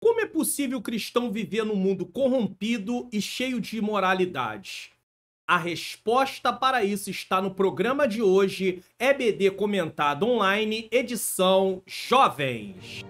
Como é possível o cristão viver num mundo corrompido e cheio de imoralidades? A resposta para isso está no programa de hoje, EBD Comentado Online, edição Jovens.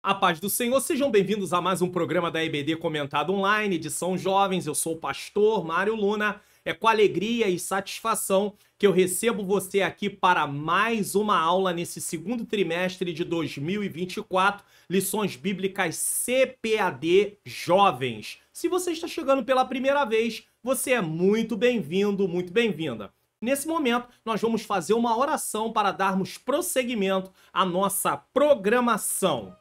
A paz do Senhor, sejam bem-vindos a mais um programa da EBD Comentado Online, edição Jovens. Eu sou o pastor Mário Luna. É com alegria e satisfação que eu recebo você aqui para mais uma aula nesse segundo trimestre de 2024, lições bíblicas CPAD Jovens. Se você está chegando pela primeira vez, você é muito bem-vindo, muito bem-vinda. Nesse momento, nós vamos fazer uma oração para darmos prosseguimento à nossa programação.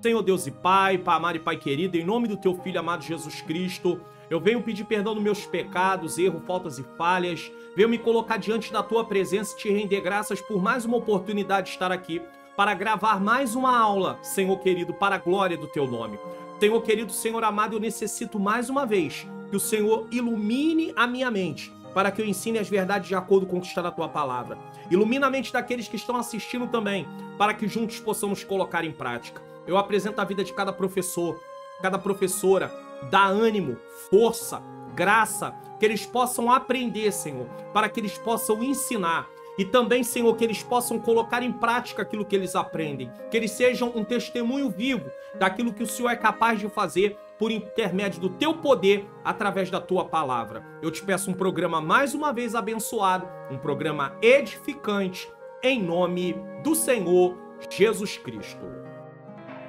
Senhor Deus e Pai, Pai amado e Pai querido, em nome do Teu Filho amado Jesus Cristo, eu venho pedir perdão dos meus pecados, erros, faltas e falhas, venho me colocar diante da Tua presença e te render graças por mais uma oportunidade de estar aqui, para gravar mais uma aula, Senhor querido, para a glória do Teu nome. Senhor querido, Senhor amado, eu necessito mais uma vez que o Senhor ilumine a minha mente, para que eu ensine as verdades de acordo com o que está na Tua palavra. Ilumina a mente daqueles que estão assistindo também, para que juntos possamos colocar em prática. Eu apresento a vida de cada professor, cada professora, dá ânimo, força, graça, que eles possam aprender, Senhor, para que eles possam ensinar. E também, Senhor, que eles possam colocar em prática aquilo que eles aprendem. Que eles sejam um testemunho vivo daquilo que o Senhor é capaz de fazer por intermédio do Teu poder, através da Tua palavra. Eu te peço um programa mais uma vez abençoado, um programa edificante, em nome do Senhor Jesus Cristo.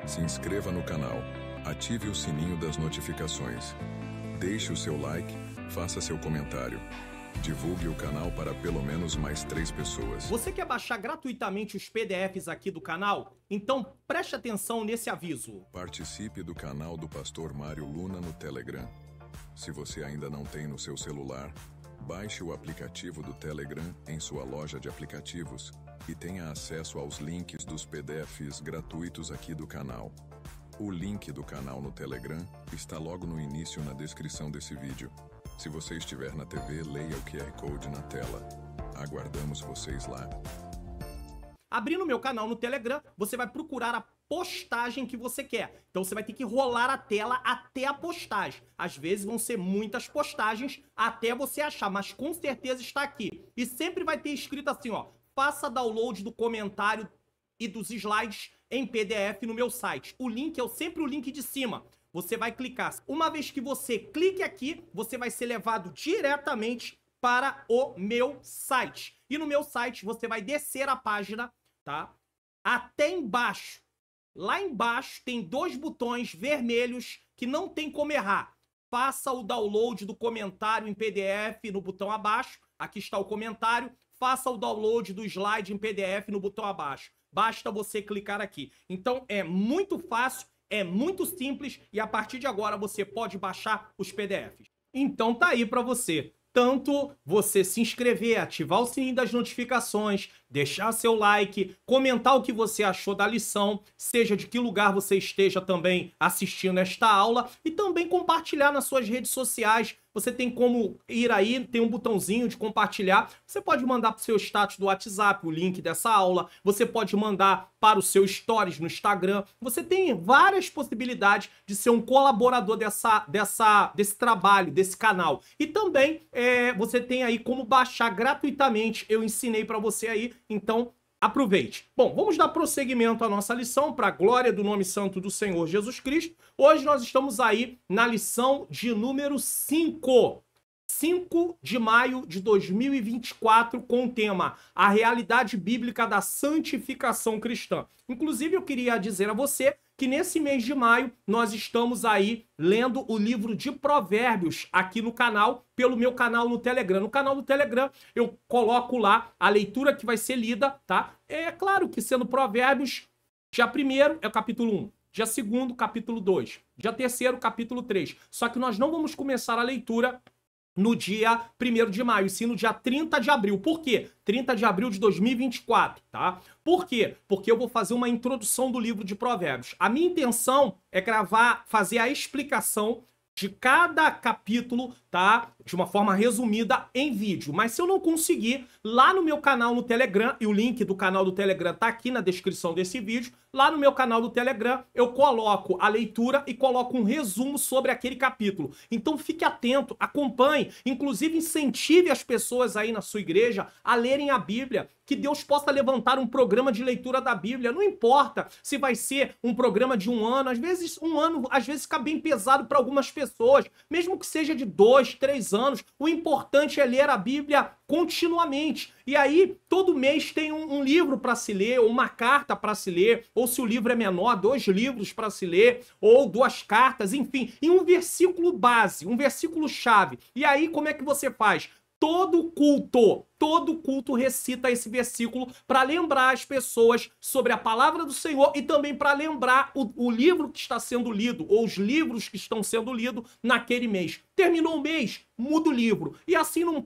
Se inscreva no canal, ative o sininho das notificações, deixe o seu like, faça seu comentário. Divulgue o canal para pelo menos mais 3 pessoas. Você quer baixar gratuitamente os PDFs aqui do canal? Então preste atenção nesse aviso. Participe do canal do Pastor Mário Luna no Telegram. Se você ainda não tem no seu celular, baixe o aplicativo do Telegram em sua loja de aplicativos e tenha acesso aos links dos PDFs gratuitos aqui do canal. O link do canal no Telegram está logo no início na descrição desse vídeo. Se você estiver na TV, leia o QR Code na tela. Aguardamos vocês lá. Abrindo o meu canal no Telegram, você vai procurar a postagem que você quer. Então você vai ter que rolar a tela até a postagem. Às vezes vão ser muitas postagens até você achar, mas com certeza está aqui. E sempre vai ter escrito assim, ó: faça download do comentário e dos slides em PDF no meu site. O link é sempre o link de cima. Você vai clicar. Uma vez que você clique aqui, você vai ser levado diretamente para o meu site. E no meu site você vai descer a página, tá? Até embaixo. Lá embaixo tem 2 botões vermelhos que não tem como errar. Faça o download do comentário em PDF no botão abaixo. Aqui está o comentário. Faça o download do slide em PDF no botão abaixo. Basta você clicar aqui. Então é muito fácil, é muito simples e a partir de agora você pode baixar os PDFs. Então tá aí para você. Tanto você se inscrever, ativar o sininho das notificações, deixar seu like, comentar o que você achou da lição, seja de que lugar você esteja também assistindo esta aula e também compartilhar nas suas redes sociais. Você tem como ir aí, tem um botãozinho de compartilhar. Você pode mandar para o seu status do WhatsApp o link dessa aula. Você pode mandar para o seu stories no Instagram. Você tem várias possibilidades de ser um colaborador desse trabalho, desse canal. E também você tem aí como baixar gratuitamente. Eu ensinei para você aí, então aproveite. Bom, vamos dar prosseguimento à nossa lição para a glória do nome santo do Senhor Jesus Cristo. Hoje nós estamos aí na lição de número 5. 5 de maio de 2024, com o tema A Realidade Bíblica da Santificação Cristã. Inclusive, eu queria dizer a você que nesse mês de maio nós estamos aí lendo o livro de Provérbios aqui no canal, pelo meu canal no Telegram. No canal do Telegram eu coloco lá a leitura que vai ser lida, tá? É claro que sendo Provérbios, dia 1º é o capítulo 1. Dia 2º, capítulo 2. Dia 3º, capítulo 3. Só que nós não vamos começar a leitura no dia 1º de maio, sim no dia 30 de abril. Por quê? 30 de abril de 2024, tá? Por quê? Porque eu vou fazer uma introdução do livro de Provérbios. A minha intenção é fazer a explicação de cada capítulo, tá? De uma forma resumida em vídeo. Mas se eu não conseguir, lá no meu canal no Telegram, e o link do canal do Telegram tá aqui na descrição desse vídeo, lá no meu canal do Telegram eu coloco a leitura e coloco um resumo sobre aquele capítulo. Então fique atento, acompanhe, inclusive incentive as pessoas aí na sua igreja a lerem a Bíblia, que Deus possa levantar um programa de leitura da Bíblia. Não importa se vai ser um programa de 1 ano, às vezes 1 ano, às vezes fica bem pesado para algumas pessoas, mesmo que seja de 2, 3 anos, o importante é ler a Bíblia continuamente. E aí, todo mês tem um livro para se ler, ou uma carta para se ler, ou se o livro é menor, 2 livros para se ler, ou 2 cartas, enfim, e um versículo base, um versículo chave. E aí, como é que você faz? Todo culto recita esse versículo para lembrar as pessoas sobre a palavra do Senhor e também para lembrar o livro que está sendo lido, ou os livros que estão sendo lidos naquele mês. Terminou o mês, muda o livro. E assim num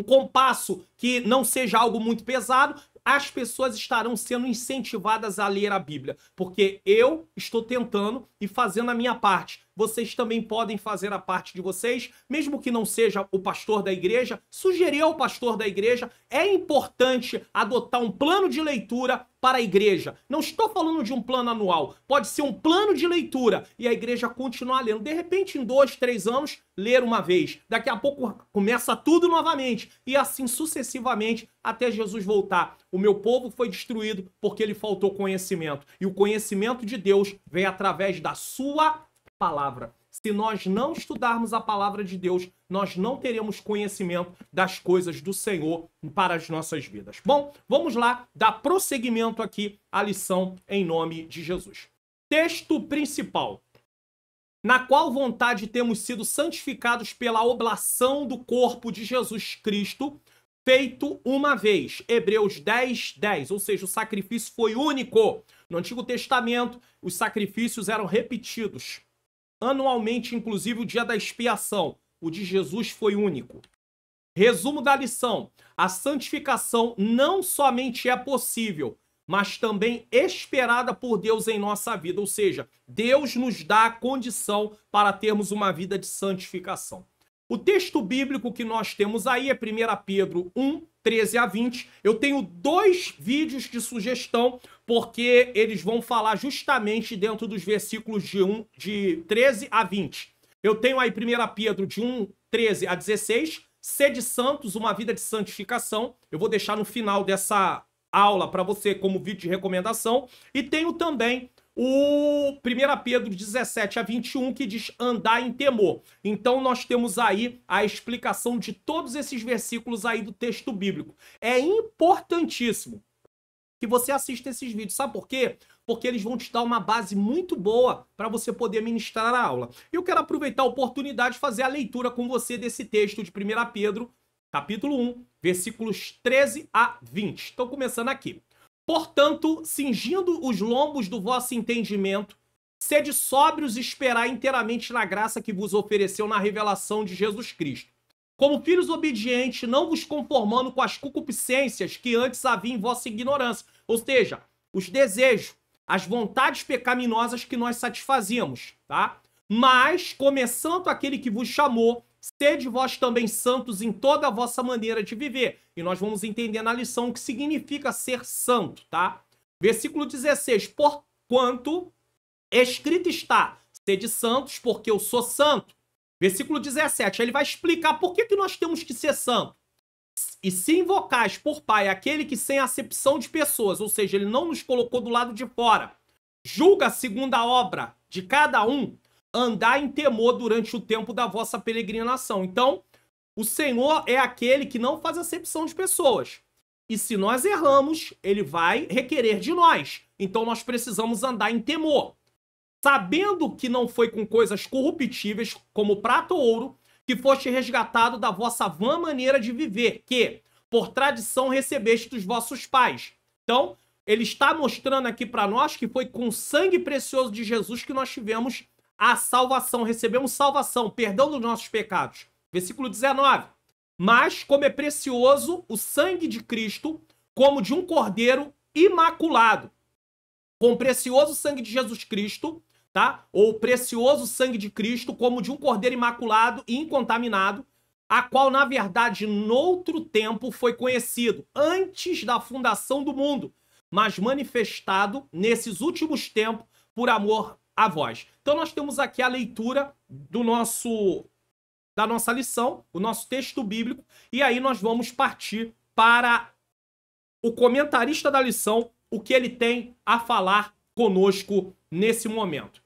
compasso que não seja algo muito pesado, as pessoas estarão sendo incentivadas a ler a Bíblia, porque eu estou tentando e fazendo a minha parte. Vocês também podem fazer a parte de vocês, mesmo que não seja o pastor da igreja, sugerir ao pastor da igreja. É importante adotar um plano de leitura para a igreja. Não estou falando de um plano anual, pode ser um plano de leitura e a igreja continuar lendo. De repente, em 2, 3 anos, ler uma vez. Daqui a pouco começa tudo novamente e assim sucessivamente até Jesus voltar. O meu povo foi destruído porque lhe faltou conhecimento. E o conhecimento de Deus vem através da sua palavra. Se nós não estudarmos a palavra de Deus, nós não teremos conhecimento das coisas do Senhor para as nossas vidas. Bom, vamos lá dar prosseguimento aqui à lição em nome de Jesus. Texto principal. Na qual vontade temos sido santificados pela oblação do corpo de Jesus Cristo, feito uma vez. Hebreus 10, 10. Ou seja, o sacrifício foi único. No Antigo Testamento, os sacrifícios eram repetidos. Anualmente, inclusive o dia da expiação. O de Jesus foi único. Resumo da lição. A santificação não somente é possível, mas também esperada por Deus em nossa vida. Ou seja, Deus nos dá a condição para termos uma vida de santificação. O texto bíblico que nós temos aí é 1 Pedro 1, 13 a 20. Eu tenho 2 vídeos de sugestão, porque eles vão falar justamente dentro dos versículos de 13 a 20. Eu tenho aí 1 Pedro de 1, 13 a 16, sede santos, uma vida de santificação. Eu vou deixar no final dessa aula para você como vídeo de recomendação. E tenho também o 1 Pedro 17 a 21, que diz andar em temor. Então nós temos aí a explicação de todos esses versículos aí do texto bíblico. É importantíssimo que você assista esses vídeos. Sabe por quê? Porque eles vão te dar uma base muito boa para você poder ministrar a aula. Eu quero aproveitar a oportunidade de fazer a leitura com você desse texto de 1 Pedro, capítulo 1, versículos 13 a 20. Estou começando aqui. Portanto, cingindo os lombos do vosso entendimento, sede sóbrios e esperai inteiramente na graça que vos ofereceu na revelação de Jesus Cristo. Como filhos obedientes, não vos conformando com as concupiscências que antes havia em vossa ignorância. Ou seja, os desejos, as vontades pecaminosas que nós satisfazíamos, tá? Mas, começando aquele que vos chamou, sede vós também santos em toda a vossa maneira de viver. E nós vamos entender na lição o que significa ser santo, tá? Versículo 16. Porquanto escrito está, sede santos porque eu sou santo. Versículo 17. Ele vai explicar por que nós temos que ser santos. E se invocais por Pai aquele que sem acepção de pessoas, ou seja, ele não nos colocou do lado de fora, julga segundo a obra de cada um, andar em temor durante o tempo da vossa peregrinação. Então, o Senhor é aquele que não faz acepção de pessoas. E se nós erramos, ele vai requerer de nós. Então, nós precisamos andar em temor. Sabendo que não foi com coisas corruptíveis, como prata ou ouro, que foste resgatado da vossa vã maneira de viver, que, por tradição, recebeste dos vossos pais. Então, ele está mostrando aqui para nós que foi com o sangue precioso de Jesus que nós tivemos a salvação, recebemos salvação, perdão dos nossos pecados. Versículo 19. Mas como é precioso o sangue de Cristo, como de um cordeiro imaculado. Com precioso sangue de Jesus Cristo, tá? Ou precioso sangue de Cristo, como de um cordeiro imaculado e incontaminado, a qual, na verdade, noutro tempo foi conhecido, antes da fundação do mundo, mas manifestado nesses últimos tempos por amor a vós. Então nós temos aqui a leitura da nossa lição, o nosso texto bíblico, e aí nós vamos partir para o comentarista da lição, o que ele tem a falar conosco nesse momento.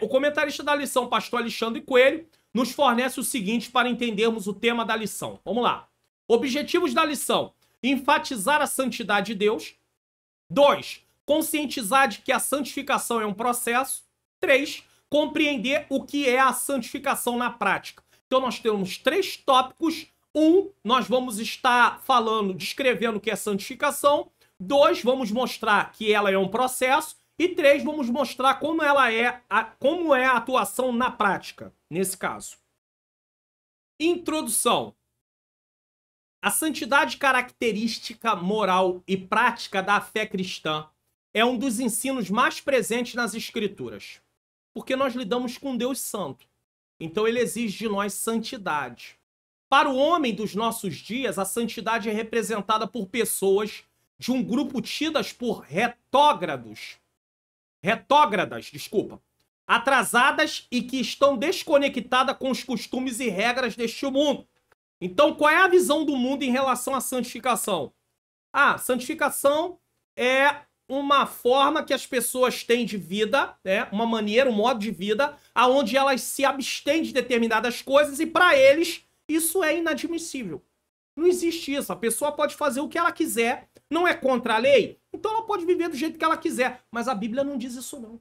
O comentarista da lição, pastor Alexandre Coelho, nos fornece o seguinte para entendermos o tema da lição. Vamos lá. Objetivos da lição: enfatizar a santidade de Deus. 2. Conscientizar de que a santificação é um processo. 3. Compreender o que é a santificação na prática. Então nós temos 3 tópicos. 1, nós vamos estar falando, descrevendo o que é santificação. 2, vamos mostrar que ela é um processo. E 3, vamos mostrar como como é a atuação na prática, nesse caso. Introdução. A santidade característica, moral e prática da fé cristã é um dos ensinos mais presentes nas Escrituras. Porque nós lidamos com Deus Santo. Então ele exige de nós santidade. Para o homem dos nossos dias, a santidade é representada por pessoas de um grupo tidas por retógradas, atrasadas e que estão desconectadas com os costumes e regras deste mundo. Então, qual é a visão do mundo em relação à santificação? Santificação é uma forma que as pessoas têm de vida, uma maneira, um modo de vida, onde elas se abstêm de determinadas coisas e, para eles, isso é inadmissível. Não existe isso. A pessoa pode fazer o que ela quiser, não é contra a lei, então ela pode viver do jeito que ela quiser. Mas a Bíblia não diz isso, não.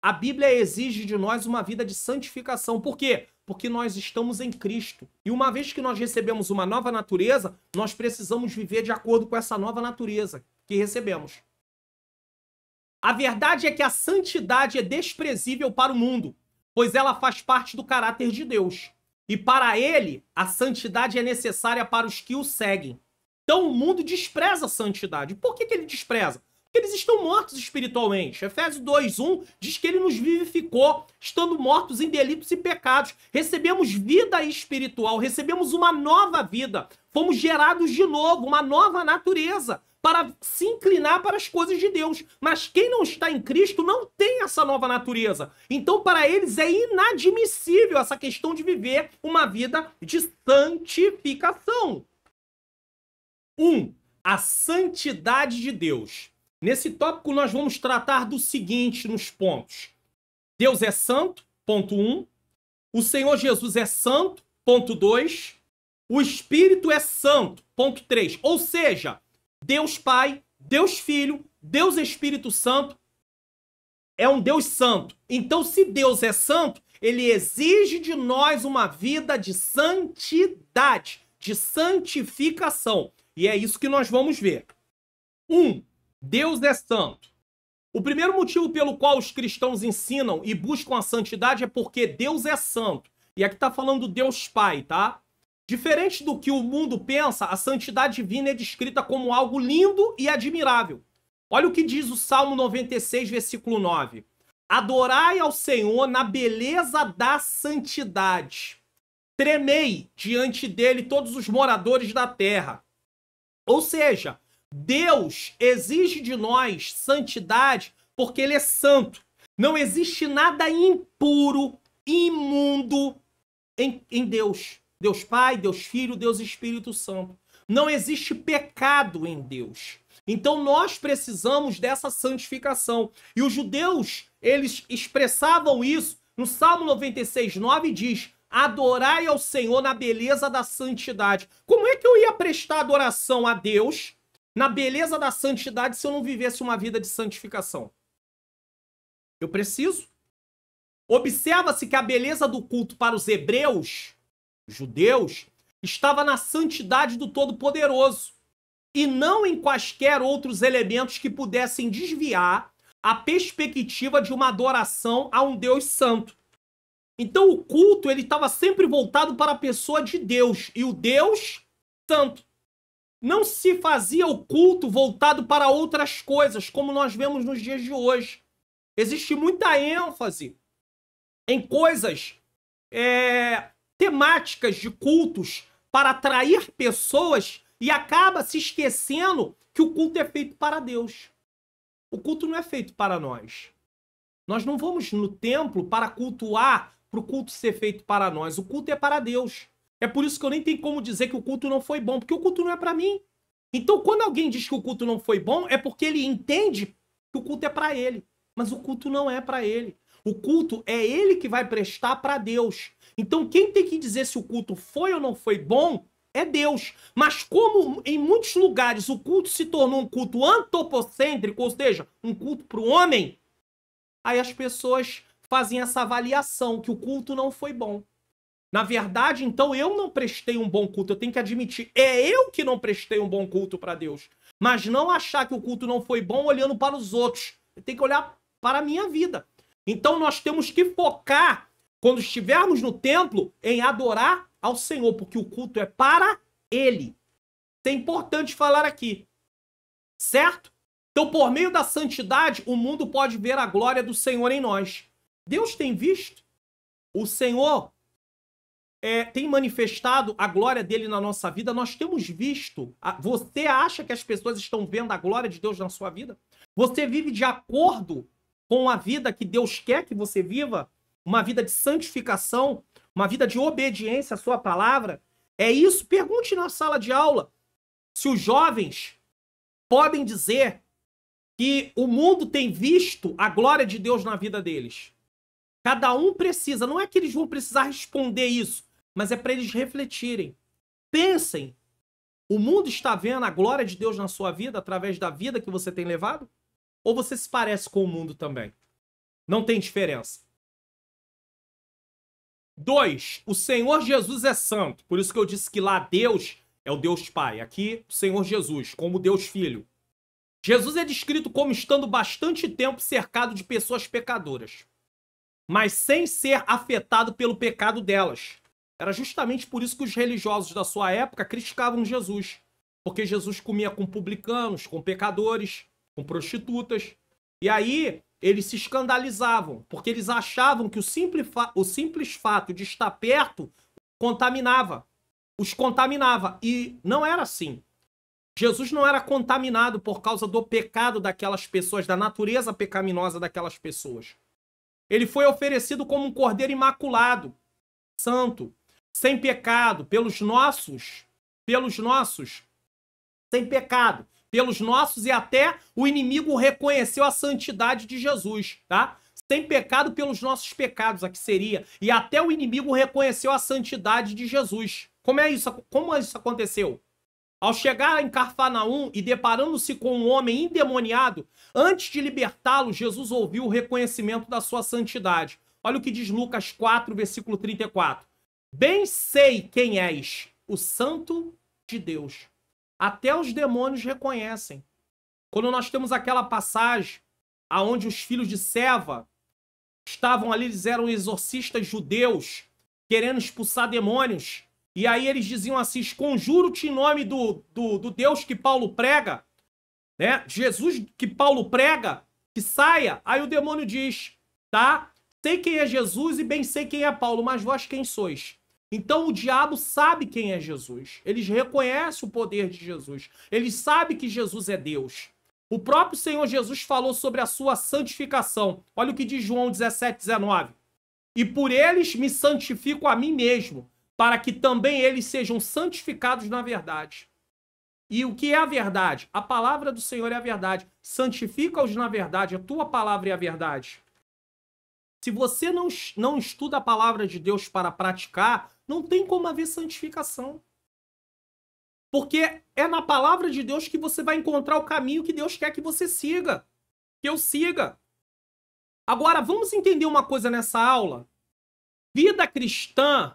A Bíblia exige de nós uma vida de santificação. Por quê? Porque nós estamos em Cristo. E uma vez que nós recebemos uma nova natureza, nós precisamos viver de acordo com essa nova natureza que recebemos. A verdade é que a santidade é desprezível para o mundo, pois ela faz parte do caráter de Deus. E para ele, a santidade é necessária para os que o seguem. Então o mundo despreza a santidade. Por que ele despreza? Porque eles estão mortos espiritualmente. Efésios 2:1 diz que ele nos vivificou, estando mortos em delitos e pecados. Recebemos vida espiritual, recebemos uma nova vida. Fomos gerados de novo, uma nova natureza, para se inclinar para as coisas de Deus. Mas quem não está em Cristo não tem essa nova natureza. Então, para eles, é inadmissível essa questão de viver uma vida de santificação. 1. A santidade de Deus. Nesse tópico, nós vamos tratar do seguinte nos pontos. Deus é santo, ponto 1. O Senhor Jesus é santo, ponto 2. O Espírito é santo, ponto 3. Ou seja, Deus Pai, Deus Filho, Deus Espírito Santo é um Deus santo. Então, se Deus é santo, ele exige de nós uma vida de santidade, de santificação. E é isso que nós vamos ver. 1. Deus é santo. O primeiro motivo pelo qual os cristãos ensinam e buscam a santidade é porque Deus é santo. E aqui está falando Deus Pai, tá? Diferente do que o mundo pensa, a santidade divina é descrita como algo lindo e admirável. Olha o que diz o Salmo 96, versículo 9. Adorai ao Senhor na beleza da santidade. Tremei diante dele todos os moradores da terra. Ou seja, Deus exige de nós santidade porque ele é santo. Não existe nada impuro, imundo em Deus. Deus Pai, Deus Filho, Deus Espírito Santo. Não existe pecado em Deus. Então nós precisamos dessa santificação. E os judeus, eles expressavam isso no Salmo 96, 9 diz: adorai ao Senhor na beleza da santidade. Como é que eu ia prestar adoração a Deus na beleza da santidade se eu não vivesse uma vida de santificação? Eu preciso. Observa-se que a beleza do culto para os hebreus, judeus, estava na santidade do Todo-Poderoso e não em quaisquer outros elementos que pudessem desviar a perspectiva de uma adoração a um Deus santo. Então o culto, ele estava sempre voltado para a pessoa de Deus, e o Deus Santo. Não se fazia o culto voltado para outras coisas, como nós vemos nos dias de hoje. Existe muita ênfase em coisas temáticas de cultos para atrair pessoas e acaba se esquecendo que o culto é feito para Deus. O culto não é feito para nós. Nós não vamos no templo para cultuar, para o culto ser feito para nós. O culto é para Deus. É por isso que eu nem tenho como dizer que o culto não foi bom, porque o culto não é para mim. Então, quando alguém diz que o culto não foi bom, é porque ele entende que o culto é para ele. Mas o culto não é para ele. O culto é ele que vai prestar para Deus. Então, quem tem que dizer se o culto foi ou não foi bom é Deus. Mas como em muitos lugares o culto se tornou um culto antropocêntrico, ou seja, um culto para o homem, aí as pessoas fazem essa avaliação que o culto não foi bom. Na verdade, então, eu não prestei um bom culto. Eu tenho que admitir, é eu que não prestei um bom culto para Deus. Mas não achar que o culto não foi bom olhando para os outros. Eu tenho que olhar para a minha vida. Então, nós temos que focar, quando estivermos no templo, em adorar ao Senhor, porque o culto é para Ele. Isso é importante falar aqui. Certo? Então, por meio da santidade, o mundo pode ver a glória do Senhor em nós. Deus tem visto. O Senhor tem manifestado a glória dele na nossa vida. Nós temos visto. Você acha que as pessoas estão vendo a glória de Deus na sua vida? Você vive de acordo com a vida que Deus quer que você viva? Uma vida de santificação, uma vida de obediência à sua palavra? É isso? Pergunte na sala de aula se os jovens podem dizer que o mundo tem visto a glória de Deus na vida deles. Cada um precisa, não é que eles vão precisar responder isso, mas é para eles refletirem. Pensem, o mundo está vendo a glória de Deus na sua vida através da vida que você tem levado? Ou você se parece com o mundo também? Não tem diferença. 2. O Senhor Jesus é santo. Por isso que eu disse que lá Deus é o Deus Pai. Aqui, o Senhor Jesus, como Deus Filho. Jesus é descrito como estando bastante tempo cercado de pessoas pecadoras, mas sem ser afetado pelo pecado delas. Era justamente por isso que os religiosos da sua época criticavam Jesus. Porque Jesus comia com publicanos, com pecadores, com prostitutas. E aí eles se escandalizavam, porque eles achavam que o simples fato de estar perto os contaminava. E não era assim. Jesus não era contaminado por causa do pecado daquelas pessoas, da natureza pecaminosa daquelas pessoas. Ele foi oferecido como um cordeiro imaculado, santo, sem pecado, pelos nossos, sem pecado, pelos nossos, e até o inimigo reconheceu a santidade de Jesus, tá? Sem pecado pelos nossos pecados, aqui seria. E até o inimigo reconheceu a santidade de Jesus. Como isso aconteceu? Ao chegar em Cafarnaum e deparando-se com um homem endemoniado, antes de libertá-lo, Jesus ouviu o reconhecimento da sua santidade. Olha o que diz Lucas 4, versículo 34. Bem sei quem és, o Santo de Deus. Até os demônios reconhecem. Quando nós temos aquela passagem onde os filhos de Seva estavam ali, eles eram exorcistas judeus, querendo expulsar demônios. E aí eles diziam assim, conjuro-te em nome do Deus que Paulo prega, né? Jesus que Paulo prega, que saia. Aí o demônio diz, tá? Sei quem é Jesus e bem sei quem é Paulo, mas vós quem sois? Então o diabo sabe quem é Jesus. Eles reconhecem o poder de Jesus. Eles sabem que Jesus é Deus. O próprio Senhor Jesus falou sobre a sua santificação. Olha o que diz João 17:19. E por eles me santifico a mim mesmo, para que também eles sejam santificados na verdade. E o que é a verdade? A palavra do Senhor é a verdade. Santifica-os na verdade. A tua palavra é a verdade. Se você não estuda a palavra de Deus para praticar, não tem como haver santificação. Porque é na palavra de Deus que você vai encontrar o caminho que Deus quer que você siga. Que eu siga. Agora, vamos entender uma coisa nessa aula. Vida cristã,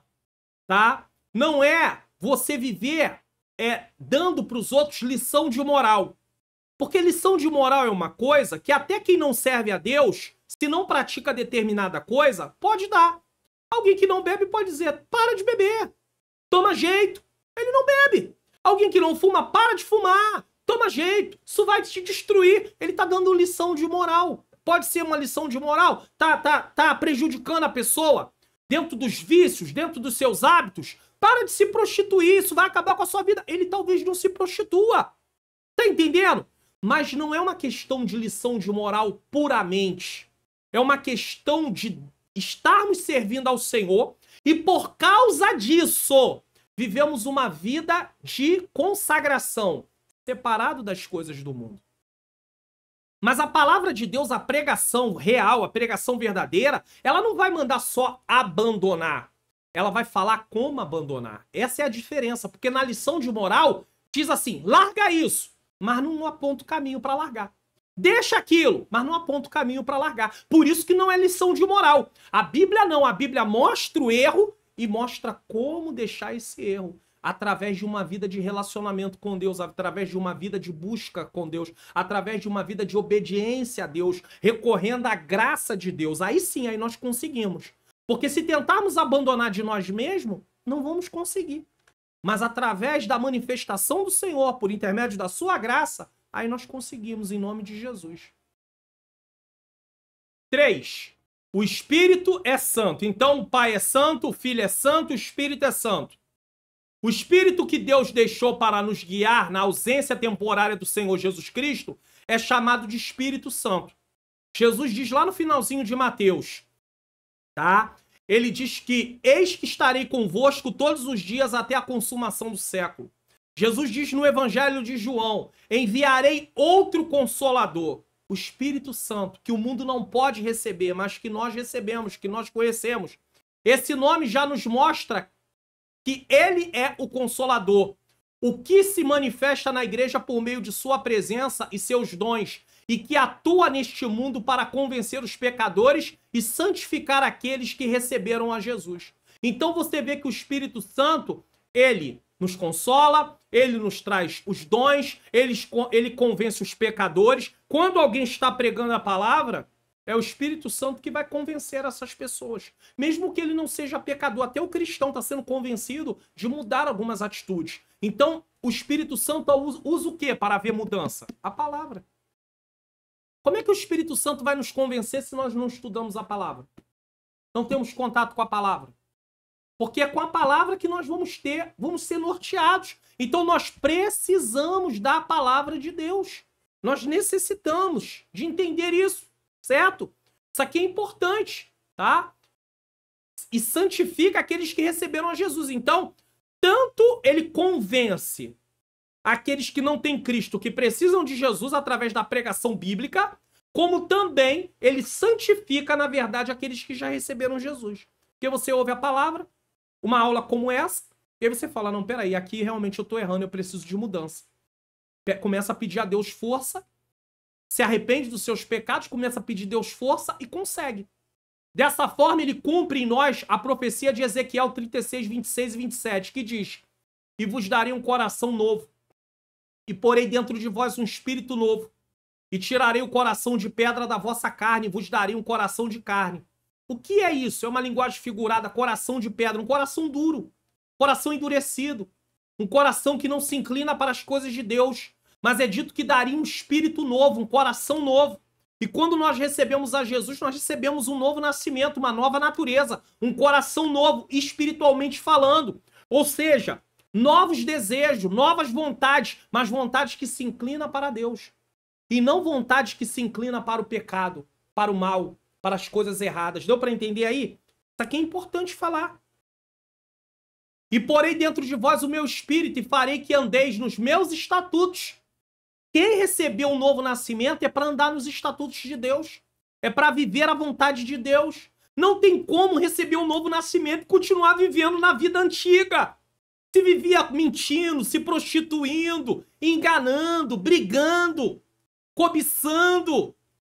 tá? Não é você viver dando para os outros lição de moral. Porque lição de moral é uma coisa que até quem não serve a Deus, se não pratica determinada coisa, pode dar. Alguém que não bebe pode dizer, para de beber, toma jeito. Ele não bebe. Alguém que não fuma, para de fumar, toma jeito, isso vai te destruir. Ele tá dando lição de moral. Pode ser uma lição de moral? Tá prejudicando a pessoa dentro dos vícios, dentro dos seus hábitos? Para de se prostituir, isso vai acabar com a sua vida. Ele talvez não se prostitua. Tá entendendo? Mas não é uma questão de lição de moral puramente. É uma questão de estarmos servindo ao Senhor e por causa disso vivemos uma vida de consagração, separado das coisas do mundo. Mas a palavra de Deus, a pregação real, a pregação verdadeira, ela não vai mandar só abandonar. Ela vai falar como abandonar. Essa é a diferença, porque na lição de moral diz assim, larga isso, mas não aponta o caminho para largar. Deixa aquilo, mas não aponta o caminho para largar. Por isso que não é lição de moral. A Bíblia não, a Bíblia mostra o erro e mostra como deixar esse erro. Através de uma vida de relacionamento com Deus, através de uma vida de busca com Deus, através de uma vida de obediência a Deus, recorrendo à graça de Deus. Aí sim, aí nós conseguimos. Porque se tentarmos abandonar de nós mesmos, não vamos conseguir. Mas através da manifestação do Senhor, por intermédio da sua graça, aí nós conseguimos, em nome de Jesus. 3. O Espírito é santo. Então o Pai é santo, o Filho é santo, o Espírito é santo. O Espírito que Deus deixou para nos guiar na ausência temporária do Senhor Jesus Cristo é chamado de Espírito Santo. Jesus diz lá no finalzinho de Mateus, tá? Ele diz que eis que estarei convosco todos os dias até a consumação do século. Jesus diz no Evangelho de João, enviarei outro Consolador, o Espírito Santo, que o mundo não pode receber, mas que nós recebemos, que nós conhecemos. Esse nome já nos mostra que ele é o Consolador, o que se manifesta na igreja por meio de sua presença e seus dons, e que atua neste mundo para convencer os pecadores e santificar aqueles que receberam a Jesus. Então você vê que o Espírito Santo, ele nos consola, ele nos traz os dons, ele convence os pecadores. Quando alguém está pregando a palavra, é o Espírito Santo que vai convencer essas pessoas. Mesmo que ele não seja pecador, até o cristão está sendo convencido de mudar algumas atitudes. Então, o Espírito Santo usa o quê para haver mudança? A palavra. Como é que o Espírito Santo vai nos convencer se nós não estudamos a palavra? Não temos contato com a palavra? Porque é com a palavra que nós vamos ser norteados. Então, nós precisamos da palavra de Deus. Nós necessitamos de entender isso. Certo? Isso aqui é importante, tá? E santifica aqueles que receberam a Jesus. Então, tanto ele convence aqueles que não têm Cristo, que precisam de Jesus através da pregação bíblica, como também ele santifica, na verdade, aqueles que já receberam Jesus. Porque você ouve a palavra, uma aula como essa, e aí você fala, não, peraí, aqui realmente eu tô errando, eu preciso de mudança. Começa a pedir a Deus força, se arrepende dos seus pecados, começa a pedir a Deus força e consegue. Dessa forma, ele cumpre em nós a profecia de Ezequiel 36, 26 e 27, que diz, e vos darei um coração novo, e porei dentro de vós um espírito novo, e tirarei o coração de pedra da vossa carne, e vos darei um coração de carne. O que é isso? É uma linguagem figurada, coração de pedra, um coração duro, coração endurecido, um coração que não se inclina para as coisas de Deus, mas é dito que daria um espírito novo, um coração novo. E quando nós recebemos a Jesus, nós recebemos um novo nascimento, uma nova natureza, um coração novo, espiritualmente falando. Ou seja, novos desejos, novas vontades, mas vontades que se inclinam para Deus. E não vontades que se inclinam para o pecado, para o mal, para as coisas erradas. Deu para entender aí? Isso aqui é importante falar. E porei dentro de vós o meu espírito e farei que andeis nos meus estatutos. Quem recebeu um novo nascimento é para andar nos estatutos de Deus. É para viver a vontade de Deus. Não tem como receber um novo nascimento e continuar vivendo na vida antiga. Se vivia mentindo, se prostituindo, enganando, brigando, cobiçando.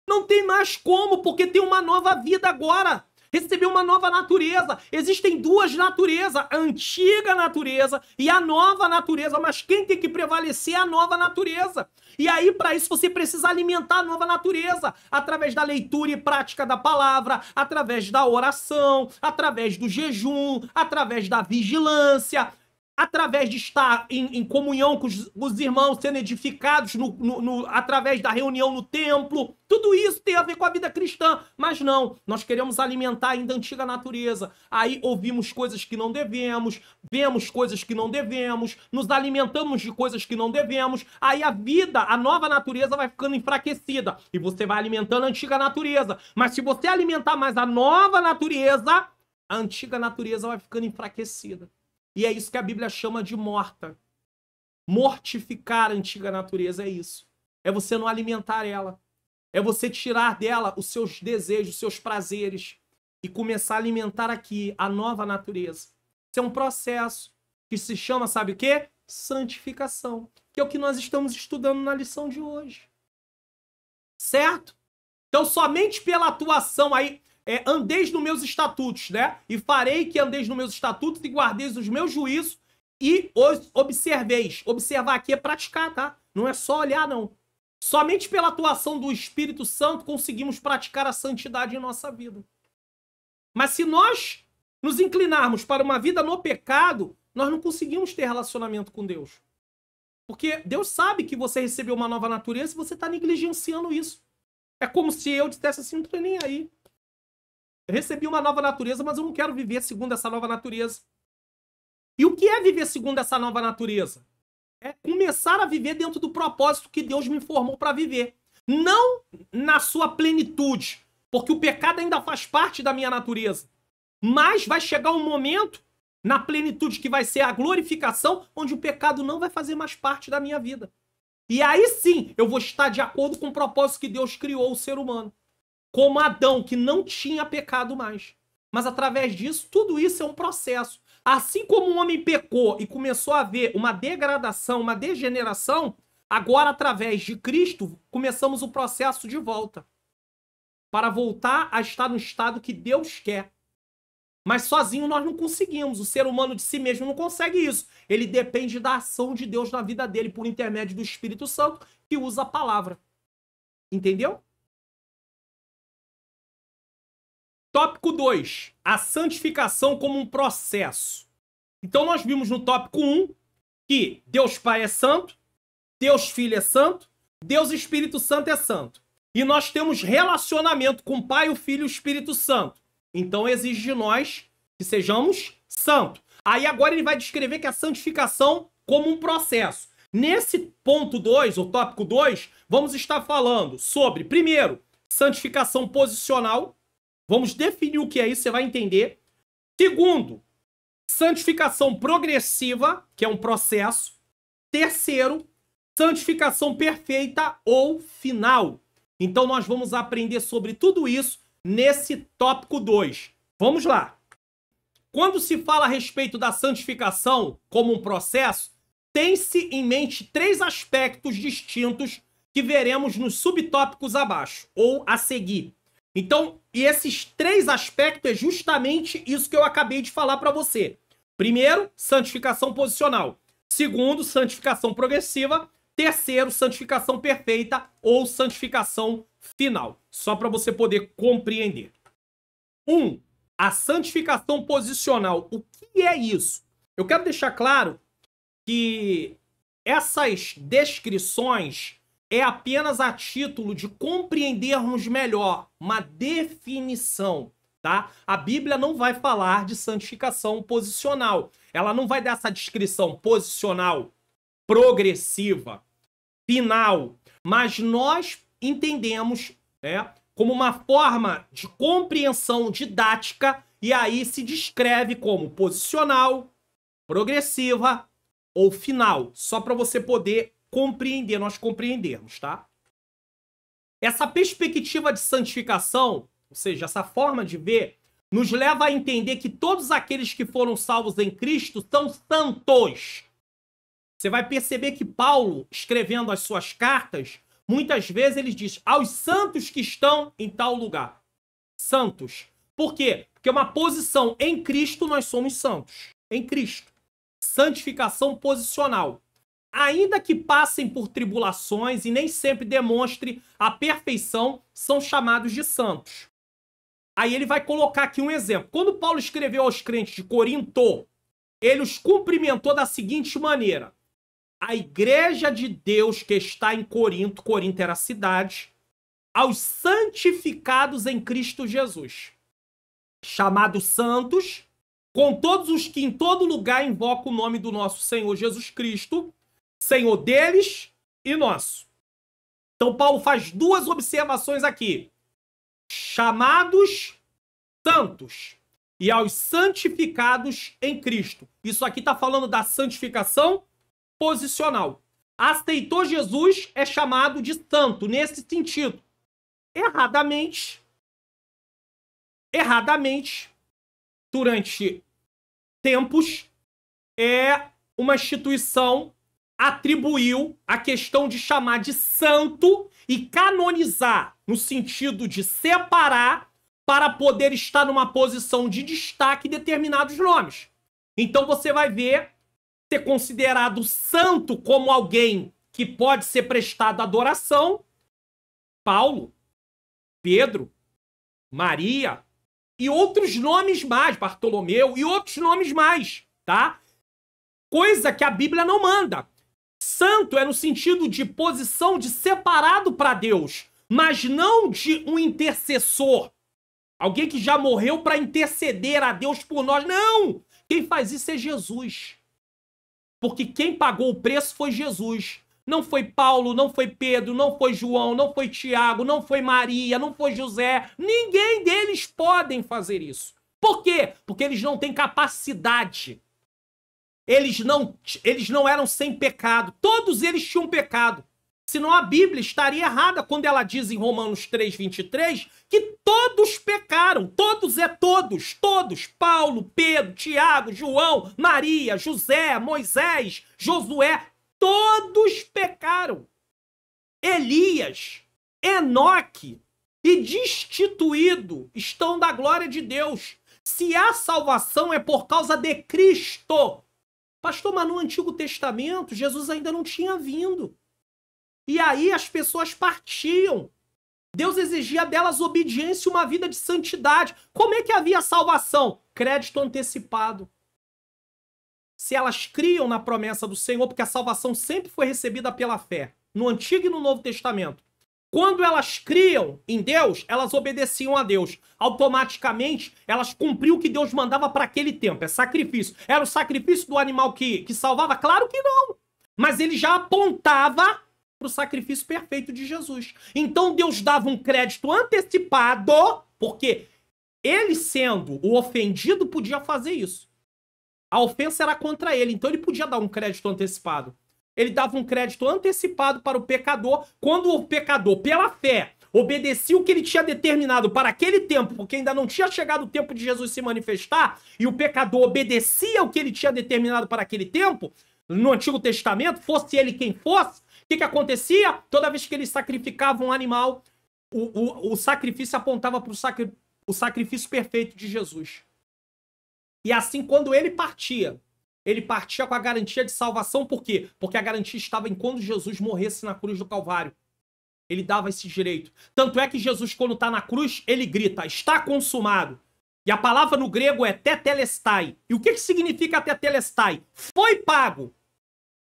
Não tem mais como, porque tem uma nova vida agora. Recebeu uma nova natureza. Existem duas naturezas, a antiga natureza e a nova natureza, mas quem tem que prevalecer é a nova natureza. E aí, para isso, você precisa alimentar a nova natureza, através da leitura e prática da palavra, através da oração, através do jejum, através da vigilância, através de estar em comunhão com os irmãos, sendo edificados através da reunião no templo. Tudo isso tem a ver com a vida cristã. Mas não, nós queremos alimentar ainda a antiga natureza. Aí ouvimos coisas que não devemos, vemos coisas que não devemos, nos alimentamos de coisas que não devemos. Aí a vida, a nova natureza vai ficando enfraquecida. E você vai alimentando a antiga natureza. Mas se você alimentar mais a nova natureza, a antiga natureza vai ficando enfraquecida. E é isso que a Bíblia chama de morta. Mortificar a antiga natureza é isso. É você não alimentar ela. É você tirar dela os seus desejos, os seus prazeres e começar a alimentar aqui a nova natureza. Isso é um processo que se chama, sabe o quê? Santificação. Que é o que nós estamos estudando na lição de hoje. Certo? Então, somente pela atuação aí... andeis nos meus estatutos, né? E farei que andeis nos meus estatutos e guardeis os meus juízos e os observeis. Observar aqui é praticar, tá? Não é só olhar, não. Somente pela atuação do Espírito Santo conseguimos praticar a santidade em nossa vida. Mas se nós nos inclinarmos para uma vida no pecado, nós não conseguimos ter relacionamento com Deus. Porque Deus sabe que você recebeu uma nova natureza e você está negligenciando isso. É como se eu dissesse assim, não tô nem aí. Eu recebi uma nova natureza, mas eu não quero viver segundo essa nova natureza. E o que é viver segundo essa nova natureza? É começar a viver dentro do propósito que Deus me formou para viver. Não na sua plenitude, porque o pecado ainda faz parte da minha natureza. Mas vai chegar um momento, na plenitude que vai ser a glorificação, onde o pecado não vai fazer mais parte da minha vida. E aí sim, eu vou estar de acordo com o propósito que Deus criou o ser humano. Como Adão, que não tinha pecado mais. Mas através disso, tudo isso é um processo. Assim como o homem pecou e começou a haver uma degradação, uma degeneração, agora, através de Cristo, começamos o processo de volta. Para voltar a estar no estado que Deus quer. Mas sozinho nós não conseguimos. O ser humano de si mesmo não consegue isso. Ele depende da ação de Deus na vida dele por intermédio do Espírito Santo, que usa a palavra. Entendeu? Tópico 2. A santificação como um processo. Então nós vimos no tópico 1 que Deus Pai é santo, Deus Filho é santo, Deus Espírito Santo é santo. E nós temos relacionamento com o Pai, o Filho e o Espírito Santo. Então exige de nós que sejamos santos. Aí agora ele vai descrever que a santificação como um processo. Nesse ponto 2, ou tópico 2, vamos estar falando sobre, primeiro, santificação posicional. Vamos definir o que é isso, você vai entender. Segundo, santificação progressiva, que é um processo. Terceiro, santificação perfeita ou final. Então nós vamos aprender sobre tudo isso nesse tópico 2. Vamos lá. Quando se fala a respeito da santificação como um processo, tem-se em mente 3 aspectos distintos que veremos nos subtópicos abaixo, ou a seguir. Então, e esses 3 aspectos é justamente isso que eu acabei de falar para você. Primeiro, santificação posicional. Segundo, santificação progressiva. Terceiro, santificação perfeita ou santificação final. Só para você poder compreender. 1. A santificação posicional. O que é isso? Eu quero deixar claro que essas descrições é apenas a título de compreendermos melhor, uma definição, tá? A Bíblia não vai falar de santificação posicional. Ela não vai dar essa descrição posicional, progressiva, final. Mas nós entendemos, né, como uma forma de compreensão didática e aí se descreve como posicional, progressiva ou final. Só para você poder compreender, nós compreendermos, tá? Essa perspectiva de santificação, ou seja, essa forma de ver, nos leva a entender que todos aqueles que foram salvos em Cristo são santos. Você vai perceber que Paulo, escrevendo as suas cartas, muitas vezes ele diz aos santos que estão em tal lugar. Santos. Por quê? Porque uma posição em Cristo, nós somos santos. Em Cristo. Santificação posicional. Ainda que passem por tribulações e nem sempre demonstre a perfeição, são chamados de santos. Aí ele vai colocar aqui um exemplo. Quando Paulo escreveu aos crentes de Corinto, ele os cumprimentou da seguinte maneira. A igreja de Deus que está em Corinto, Corinto era a cidade, aos santificados em Cristo Jesus, chamados santos, com todos os que em todo lugar invocam o nome do nosso Senhor Jesus Cristo, Senhor deles e nosso. Então Paulo faz duas observações aqui. Chamados santos e aos santificados em Cristo. Isso aqui está falando da santificação posicional. Aceitou Jesus é chamado de santo nesse sentido. Erradamente, durante tempos, uma instituição atribuiu a questão de chamar de santo e canonizar, no sentido de separar para poder estar numa posição de destaque determinados nomes. Então você vai ver ser considerado santo como alguém que pode ser prestado adoração, Paulo, Pedro, Maria e outros nomes mais, Bartolomeu e outros nomes mais, tá? Coisa que a Bíblia não manda. Santo é no sentido de posição de separado para Deus, mas não de um intercessor. Alguém que já morreu para interceder a Deus por nós. Não! Quem faz isso é Jesus. Porque quem pagou o preço foi Jesus. Não foi Paulo, não foi Pedro, não foi João, não foi Tiago, não foi Maria, não foi José. Ninguém deles podem fazer isso. Por quê? Porque eles não têm capacidade. Eles não eram sem pecado. Todos eles tinham pecado. Senão a Bíblia estaria errada quando ela diz em Romanos 3:23 que todos pecaram. Todos é todos. Todos. Paulo, Pedro, Tiago, João, Maria, José, Moisés, Josué. Todos pecaram. Elias, Enoque e destituído estão da glória de Deus. Se a salvação é por causa de Cristo. Pastor, mas no Antigo Testamento Jesus ainda não tinha vindo. E aí as pessoas partiam. Deus exigia delas obediência e uma vida de santidade. Como é que havia salvação? Crédito antecipado. Se elas criam na promessa do Senhor, porque a salvação sempre foi recebida pela fé, no Antigo e no Novo Testamento. Quando elas criam em Deus, elas obedeciam a Deus. Automaticamente, elas cumpriam o que Deus mandava para aquele tempo. É sacrifício. Era o sacrifício do animal que salvava? Claro que não. Mas ele já apontava para o sacrifício perfeito de Jesus. Então Deus dava um crédito antecipado, porque ele sendo o ofendido podia fazer isso. A ofensa era contra ele, então ele podia dar um crédito antecipado. Ele dava um crédito antecipado para o pecador, quando o pecador, pela fé, obedecia o que ele tinha determinado para aquele tempo, porque ainda não tinha chegado o tempo de Jesus se manifestar, e o pecador obedecia o que ele tinha determinado para aquele tempo, no Antigo Testamento, fosse ele quem fosse, o que acontecia? Toda vez que eles sacrificavam um animal, o sacrifício apontava para o sacrifício perfeito de Jesus. E assim, quando ele partia com a garantia de salvação. Por quê? Porque a garantia estava em quando Jesus morresse na cruz do Calvário. Ele dava esse direito. Tanto é que Jesus, quando está na cruz, ele grita, está consumado. E a palavra no grego é tetelestai. E o que significa tetelestai? Foi pago,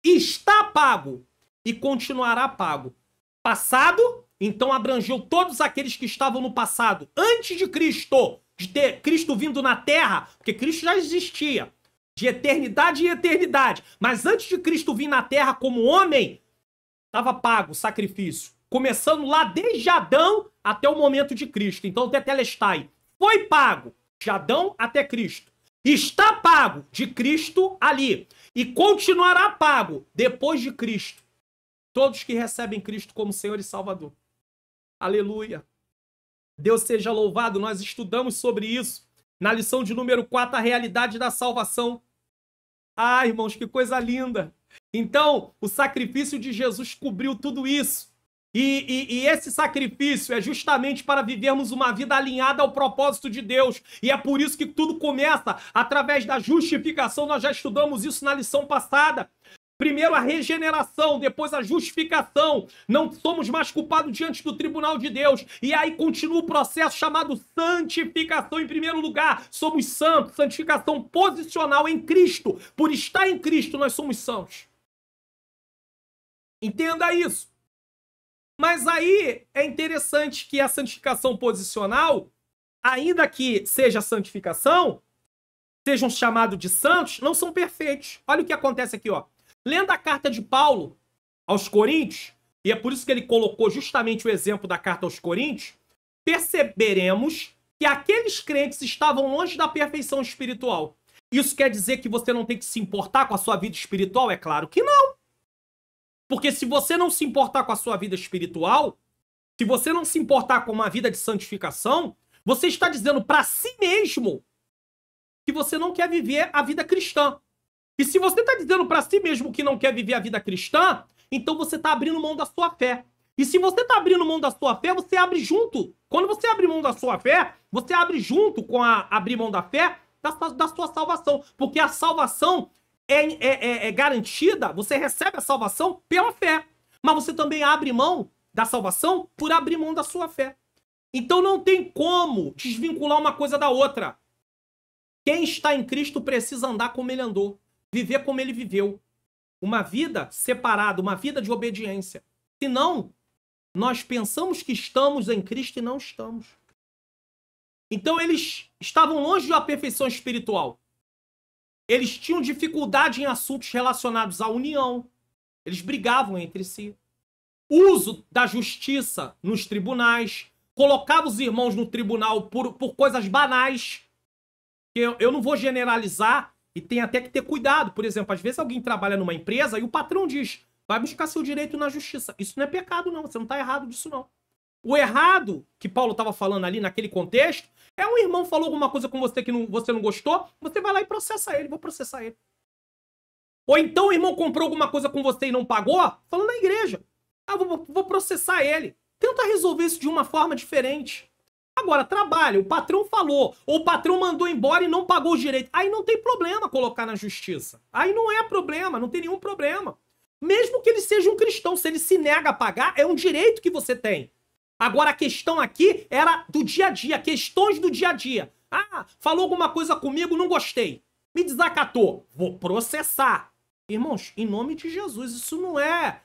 está pago e continuará pago. Passado, então abrangeu todos aqueles que estavam no passado, antes de Cristo, de ter Cristo vindo na terra, porque Cristo já existia, de eternidade em eternidade. Mas antes de Cristo vir na terra como homem, estava pago o sacrifício. Começando lá desde Adão até o momento de Cristo. Então, o tetelestai foi pago de Adão até Cristo. Está pago de Cristo ali. E continuará pago depois de Cristo. Todos que recebem Cristo como Senhor e Salvador. Aleluia. Deus seja louvado. Nós estudamos sobre isso. Na lição de número 4, a realidade da salvação. Ah, irmãos, que coisa linda. Então, o sacrifício de Jesus cobriu tudo isso. E esse sacrifício é justamente para vivermos uma vida alinhada ao propósito de Deus. E é por isso que tudo começa através da justificação. Nós já estudamos isso na lição passada. Primeiro a regeneração, depois a justificação. Não somos mais culpados diante do tribunal de Deus. E aí continua o processo chamado santificação. Em primeiro lugar, somos santos. Santificação posicional em Cristo. Por estar em Cristo, nós somos santos. Entenda isso. Mas aí é interessante que a santificação posicional, ainda que seja santificação, sejam chamados de santos, não são perfeitos. Olha o que acontece aqui, ó. Lendo a carta de Paulo aos Coríntios, e é por isso que ele colocou justamente o exemplo da carta aos Coríntios, perceberemos que aqueles crentes estavam longe da perfeição espiritual. Isso quer dizer que você não tem que se importar com a sua vida espiritual? É claro que não. Porque se você não se importar com a sua vida espiritual, se você não se importar com uma vida de santificação, você está dizendo para si mesmo que você não quer viver a vida cristã. E se você está dizendo para si mesmo que não quer viver a vida cristã, então você está abrindo mão da sua fé. E se você está abrindo mão da sua fé, você abre junto. Quando você abre mão da sua fé, você abre junto com a abrir mão da fé da sua salvação. Porque a salvação é garantida, você recebe a salvação pela fé. Mas você também abre mão da salvação por abrir mão da sua fé. Então não tem como desvincular uma coisa da outra. Quem está em Cristo precisa andar como ele andou. Viver como ele viveu. Uma vida separada, uma vida de obediência. Senão, nós pensamos que estamos em Cristo e não estamos. Então eles estavam longe da perfeição espiritual. Eles tinham dificuldade em assuntos relacionados à união. Eles brigavam entre si. Uso da justiça nos tribunais. Colocava os irmãos no tribunal por coisas banais. Eu não vou generalizar. E tem até que ter cuidado. Por exemplo, às vezes alguém trabalha numa empresa e o patrão diz, vai buscar seu direito na justiça. Isso não é pecado, não. Você não está errado disso, não. O errado que Paulo estava falando ali naquele contexto é um irmão falou alguma coisa com você que você não gostou, você vai lá e processa ele. Vou processar ele. Ou então o irmão comprou alguma coisa com você e não pagou, falando na igreja. Ah, vou processar ele. Tenta resolver isso de uma forma diferente. Agora, trabalho, o patrão falou, ou o patrão mandou embora e não pagou os direitos. Aí não tem problema colocar na justiça. Aí não é problema, não tem nenhum problema. Mesmo que ele seja um cristão, se ele se nega a pagar, é um direito que você tem. Agora, a questão aqui era do dia a dia, questões do dia a dia. Ah, falou alguma coisa comigo, não gostei. Me desacatou, vou processar. Irmãos, em nome de Jesus, isso não é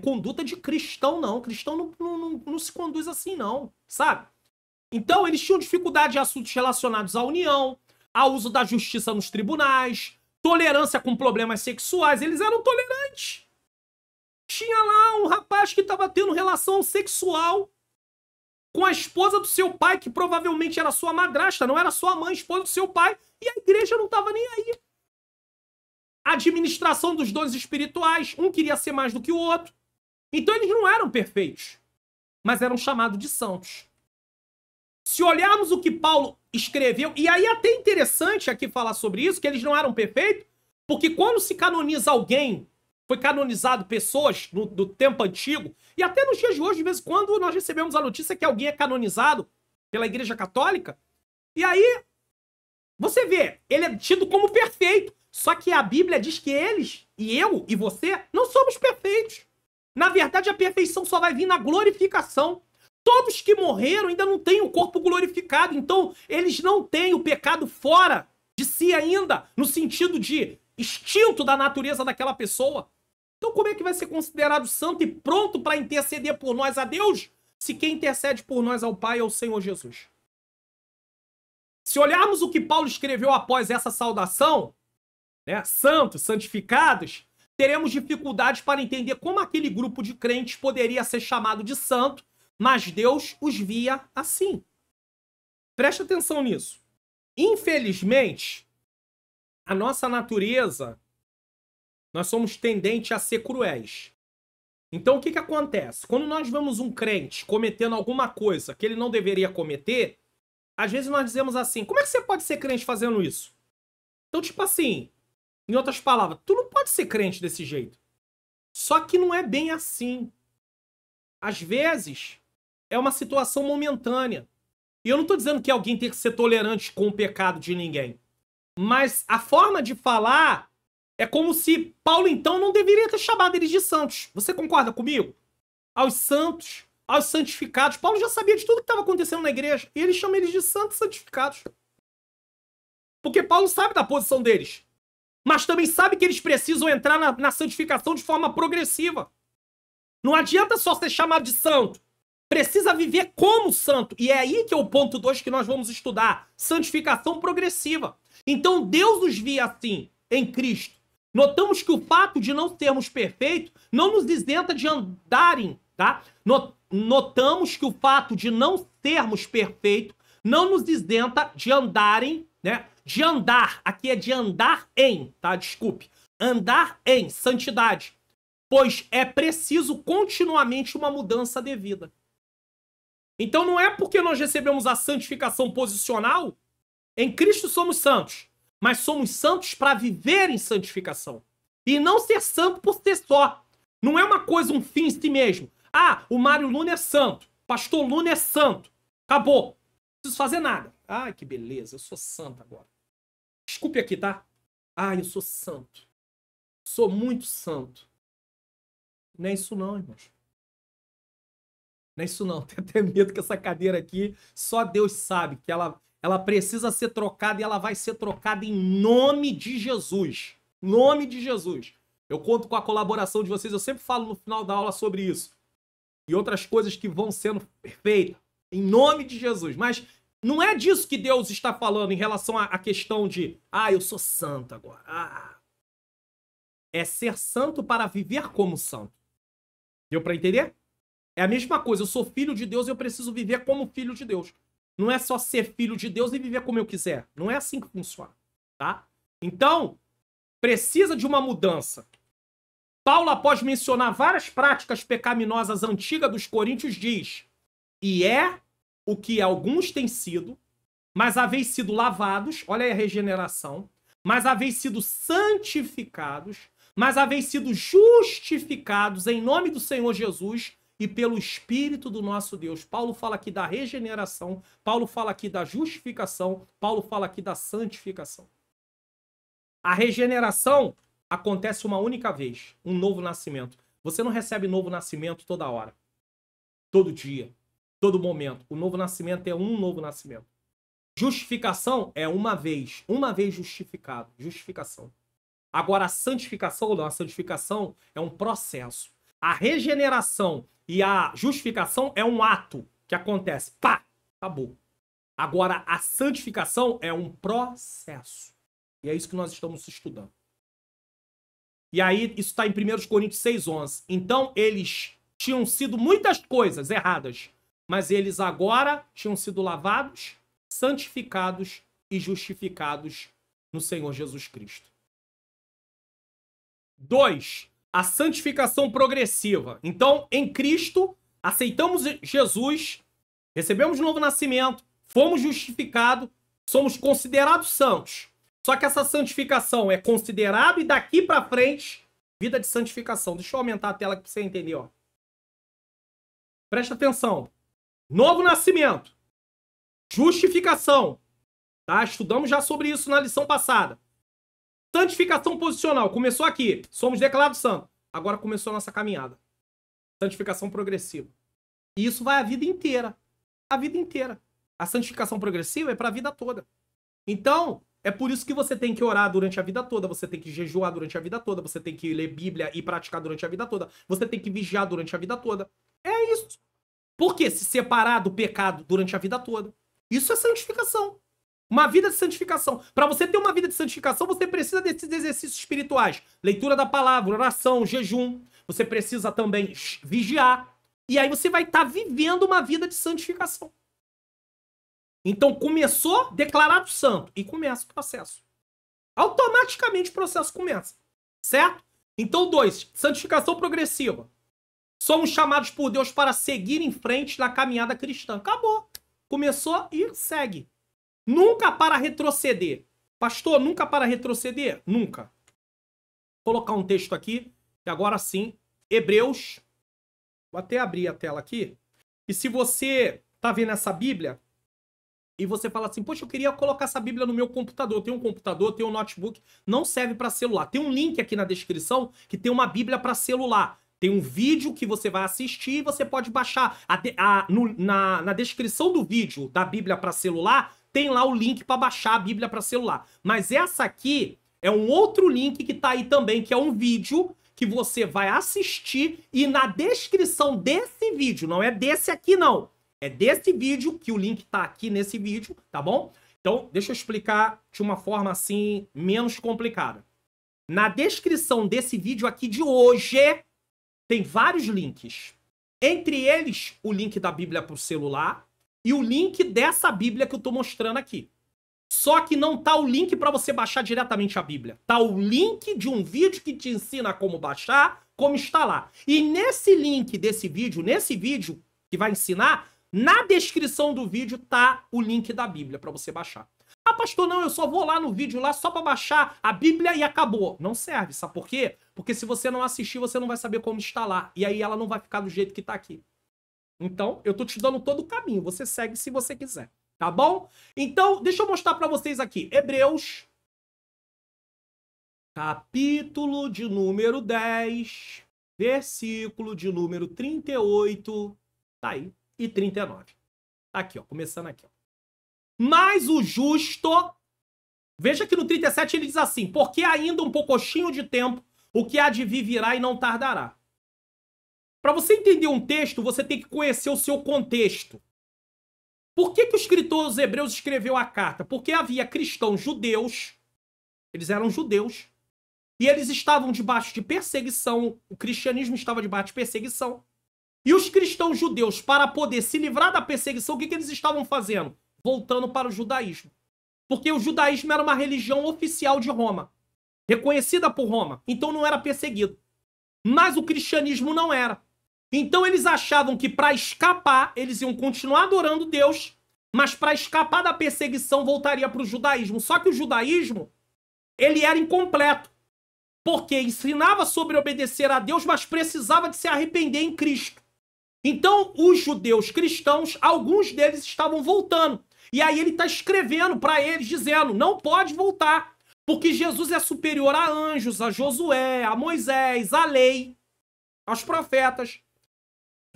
conduta de cristão, não. Cristão não se conduz assim, não, sabe? Então, eles tinham dificuldade em assuntos relacionados à união, ao uso da justiça nos tribunais, tolerância com problemas sexuais. Eles eram tolerantes. Tinha lá um rapaz que estava tendo relação sexual com a esposa do seu pai, que provavelmente era sua madrasta, não era sua mãe, esposa do seu pai, e a igreja não estava nem aí. Administração dos dons espirituais, um queria ser mais do que o outro. Então eles não eram perfeitos, mas eram chamados de santos. Se olharmos o que Paulo escreveu, e aí é até interessante aqui falar sobre isso, que eles não eram perfeitos, porque quando se canoniza alguém, foi canonizado pessoas do tempo antigo, e até nos dias de hoje, de vez em quando, nós recebemos a notícia que alguém é canonizado pela Igreja Católica, e aí você vê, ele é tido como perfeito. Só que a Bíblia diz que eles, e eu, e você, não somos perfeitos. Na verdade, a perfeição só vai vir na glorificação. Todos que morreram ainda não têm o corpo glorificado. Então, eles não têm o pecado fora de si ainda, no sentido de extinto da natureza daquela pessoa. Então, como é que vai ser considerado santo e pronto para interceder por nós a Deus, se quem intercede por nós ao Pai é o Senhor Jesus? Se olharmos o que Paulo escreveu após essa saudação, né, santos, santificados, teremos dificuldades para entender como aquele grupo de crentes poderia ser chamado de santo, mas Deus os via assim. Preste atenção nisso. Infelizmente, a nossa natureza, nós somos tendentes a ser cruéis. Então, o que acontece? Quando nós vemos um crente cometendo alguma coisa que ele não deveria cometer, às vezes nós dizemos assim, como é que você pode ser crente fazendo isso? Então, tipo assim, em outras palavras, tu não pode ser crente desse jeito. Só que não é bem assim. às vezes, é uma situação momentânea. E eu não estou dizendo que alguém tem que ser tolerante com o pecado de ninguém. Mas a forma de falar é como se Paulo, então, não deveria ter chamado eles de santos. Você concorda comigo? Aos santos, aos santificados. Paulo já sabia de tudo que estava acontecendo na igreja. E ele chama eles de santos santificados. Porque Paulo sabe da posição deles. Mas também sabe que eles precisam entrar na santificação de forma progressiva. Não adianta só ser chamado de santo. Precisa viver como santo. E é aí que é o ponto 2 que nós vamos estudar. Santificação progressiva. Então Deus nos via assim, em Cristo. Notamos que o fato de não sermos perfeitos não nos isenta de andarem, tá? Notamos que o fato de não sermos perfeitos não nos isenta de andarem, né? De andar, aqui é de andar em, tá? Desculpe. Andar em santidade. Pois é preciso continuamente uma mudança de vida. Então não é porque nós recebemos a santificação posicional, em Cristo somos santos, mas somos santos para viver em santificação. E não ser santo por ser só. Não é uma coisa, um fim em si mesmo. Ah, o Mário Luna é santo, pastor Luna é santo. Acabou. Não preciso fazer nada. Ai, que beleza, eu sou santo agora. Desculpe aqui, tá? Ah, eu sou santo. Sou muito santo. Não é isso não, irmãos. Não é isso não. Tenho até medo que essa cadeira aqui, só Deus sabe que ela precisa ser trocada e ela vai ser trocada em nome de Jesus. Nome de Jesus. Eu conto com a colaboração de vocês. Eu sempre falo no final da aula sobre isso. E outras coisas que vão sendo feitas. Em nome de Jesus. Mas não é disso que Deus está falando em relação à questão de eu sou santo agora. É ser santo para viver como santo. Deu para entender? É a mesma coisa. Eu sou filho de Deus e eu preciso viver como filho de Deus. Não é só ser filho de Deus e viver como eu quiser. Não é assim que funciona, tá? Então, precisa de uma mudança. Paulo, após mencionar várias práticas pecaminosas antigas dos coríntios, diz: e é o que alguns têm sido, mas haveis sido lavados, olha aí a regeneração, mas haveis sido santificados, mas haveis sido justificados em nome do Senhor Jesus e pelo Espírito do nosso Deus. Paulo fala aqui da regeneração, Paulo fala aqui da justificação, Paulo fala aqui da santificação. A regeneração acontece uma única vez, um novo nascimento. Você não recebe novo nascimento toda hora, todo dia, todo momento. O novo nascimento é um novo nascimento. Justificação é uma vez justificado, justificação. Agora a santificação não, a santificação é um processo. A regeneração e a justificação é um ato que acontece. Pá! Acabou. Agora, a santificação é um processo. E é isso que nós estamos estudando. E aí, isso está em 1 Coríntios 6:11. Então, eles tinham sido muitas coisas erradas, mas eles agora tinham sido lavados, santificados e justificados no Senhor Jesus Cristo. 2. A santificação progressiva. Então, em Cristo, aceitamos Jesus, recebemos novo nascimento, fomos justificados, somos considerados santos. Só que essa santificação é considerada e daqui para frente, vida de santificação. Deixa eu aumentar a tela aqui para você entender, ó. Presta atenção. Novo nascimento. Justificação. Tá? Estudamos já sobre isso na lição passada. Santificação posicional. Começou aqui. Somos declarados santos. Agora começou a nossa caminhada. Santificação progressiva. E isso vai a vida inteira. A vida inteira. A santificação progressiva é para a vida toda. Então, é por isso que você tem que orar durante a vida toda. Você tem que jejuar durante a vida toda. Você tem que ler Bíblia e praticar durante a vida toda. Você tem que vigiar durante a vida toda. É isso. Por que se separar do pecado durante a vida toda? Isso é santificação. Uma vida de santificação. Para você ter uma vida de santificação, você precisa desses exercícios espirituais. Leitura da palavra, oração, jejum. Você precisa também vigiar. E aí você vai estar vivendo uma vida de santificação. Então começou, declarado santo. E começa o processo. Automaticamente o processo começa. Certo? Então 2. Santificação progressiva. Somos chamados por Deus para seguir em frente na caminhada cristã. Acabou. Começou e segue. Nunca para retroceder. Pastor, nunca para retroceder? Nunca. Vou colocar um texto aqui, e agora sim, Hebreus Vou até abrir a tela aqui. E se você tá vendo essa Bíblia e você fala assim, poxa, eu queria colocar essa Bíblia no meu computador. Eu tenho um computador, eu tenho um notebook, não serve para celular. Tem um link aqui na descrição que tem uma Bíblia para celular. Tem um vídeo que você vai assistir e você pode baixar. Na descrição do vídeo da Bíblia para celular, tem lá o link para baixar a Bíblia para celular. Mas essa aqui é um outro link que tá aí também, que é um vídeo que você vai assistir e na descrição desse vídeo, não é desse aqui não, é desse vídeo, que o link tá aqui nesse vídeo, tá bom? Então, deixa eu explicar de uma forma assim, menos complicada. Na descrição desse vídeo aqui de hoje, tem vários links. Entre eles, o link da Bíblia pro celular e o link dessa Bíblia que eu tô mostrando aqui. Só que não tá o link para você baixar diretamente a Bíblia. Tá o link de um vídeo que te ensina como baixar, como instalar. E nesse link desse vídeo, nesse vídeo que vai ensinar, na descrição do vídeo tá o link da Bíblia para você baixar. Ah, pastor, não, eu só vou lá no vídeo lá só para baixar a Bíblia e acabou. Não serve, sabe por quê? Porque se você não assistir, você não vai saber como instalar. E aí ela não vai ficar do jeito que tá aqui. Então, eu tô te dando todo o caminho. Você segue se você quiser. Tá bom? Então, deixa eu mostrar pra vocês aqui. Hebreus, capítulo de número 10, versículo de número 38, tá aí, e 39. Tá aqui, ó, começando aqui, ó. Mas o justo, veja que no 37 ele diz assim, porque ainda um poucochinho de tempo, o que há de vir virá e não tardará. Pra você entender um texto, você tem que conhecer o seu contexto. Por que o escritor aos Hebreus escreveu a carta? Porque havia cristãos judeus, eles eram judeus, e eles estavam debaixo de perseguição, o cristianismo estava debaixo de perseguição, e os cristãos judeus, para poder se livrar da perseguição, o que eles estavam fazendo? Voltando para o judaísmo. Porque o judaísmo era uma religião oficial de Roma, reconhecida por Roma, então não era perseguido. Mas o cristianismo não era. Então eles achavam que para escapar, eles iam continuar adorando Deus, mas para escapar da perseguição voltaria para o judaísmo. Só que o judaísmo, ele era incompleto, porque ensinava sobre obedecer a Deus, mas precisava de se arrepender em Cristo. Então os judeus cristãos, alguns deles estavam voltando. E aí ele está escrevendo para eles, dizendo, não pode voltar, porque Jesus é superior a anjos, a Josué, a Moisés, a lei, aos profetas.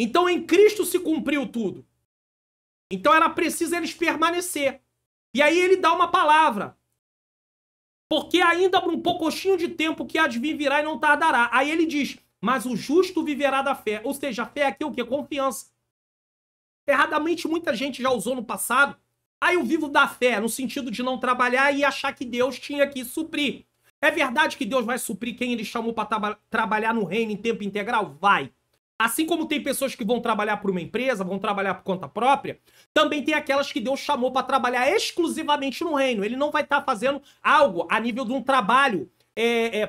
Então em Cristo se cumpriu tudo. Então era preciso eles permanecer. E aí ele dá uma palavra. Porque ainda por um poucochinho de tempo que há de vir virá e não tardará. Aí ele diz, mas o justo viverá da fé. Ou seja, a fé aqui é o quê? Confiança. Erradamente muita gente já usou no passado. Aí eu vivo da fé, no sentido de não trabalhar e achar que Deus tinha que suprir. É verdade que Deus vai suprir quem ele chamou para trabalhar no reino em tempo integral? Vai. Assim como tem pessoas que vão trabalhar por uma empresa, vão trabalhar por conta própria, também tem aquelas que Deus chamou para trabalhar exclusivamente no reino. Ele não vai estar fazendo algo a nível de um trabalho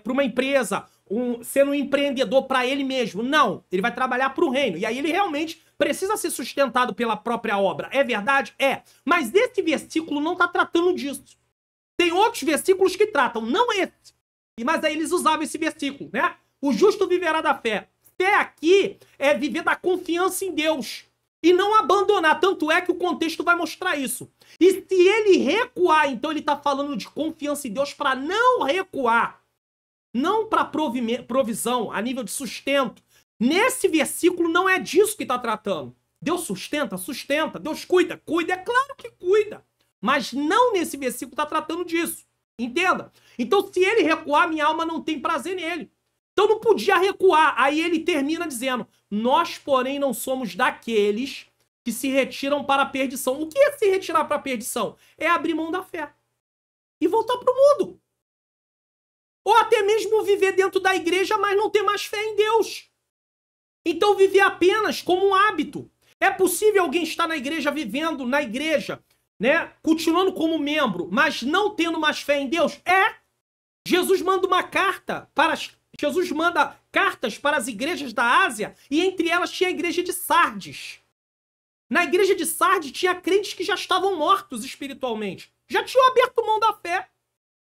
para uma empresa, sendo um empreendedor para ele mesmo. Não, ele vai trabalhar para o reino. E aí ele realmente precisa ser sustentado pela própria obra. É verdade? É. Mas esse versículo não está tratando disso. Tem outros versículos que tratam, não esse. Mas aí eles usavam esse versículo, né? O justo viverá da fé. Fé aqui é viver da confiança em Deus e não abandonar. Tanto é que o contexto vai mostrar isso. E se ele recuar, então ele está falando de confiança em Deus para não recuar. Não para provisão, a nível de sustento. Nesse versículo não é disso que está tratando. Deus sustenta, sustenta. Deus cuida, cuida. É claro que cuida. Mas não nesse versículo está tratando disso. Entenda? Então se ele recuar, minha alma não tem prazer nele. Então não podia recuar. Aí ele termina dizendo, nós, porém, não somos daqueles que se retiram para a perdição. O que é se retirar para a perdição? É abrir mão da fé e voltar para o mundo. Ou até mesmo viver dentro da igreja, mas não ter mais fé em Deus. Então viver apenas como um hábito. É possível alguém estar na igreja, vivendo na igreja, né, continuando como membro, mas não tendo mais fé em Deus? É. Jesus manda uma carta para Jesus manda cartas para as igrejas da Ásia e entre elas tinha a igreja de Sardes. Na igreja de Sardes tinha crentes que já estavam mortos espiritualmente. Já tinham aberto mão da fé.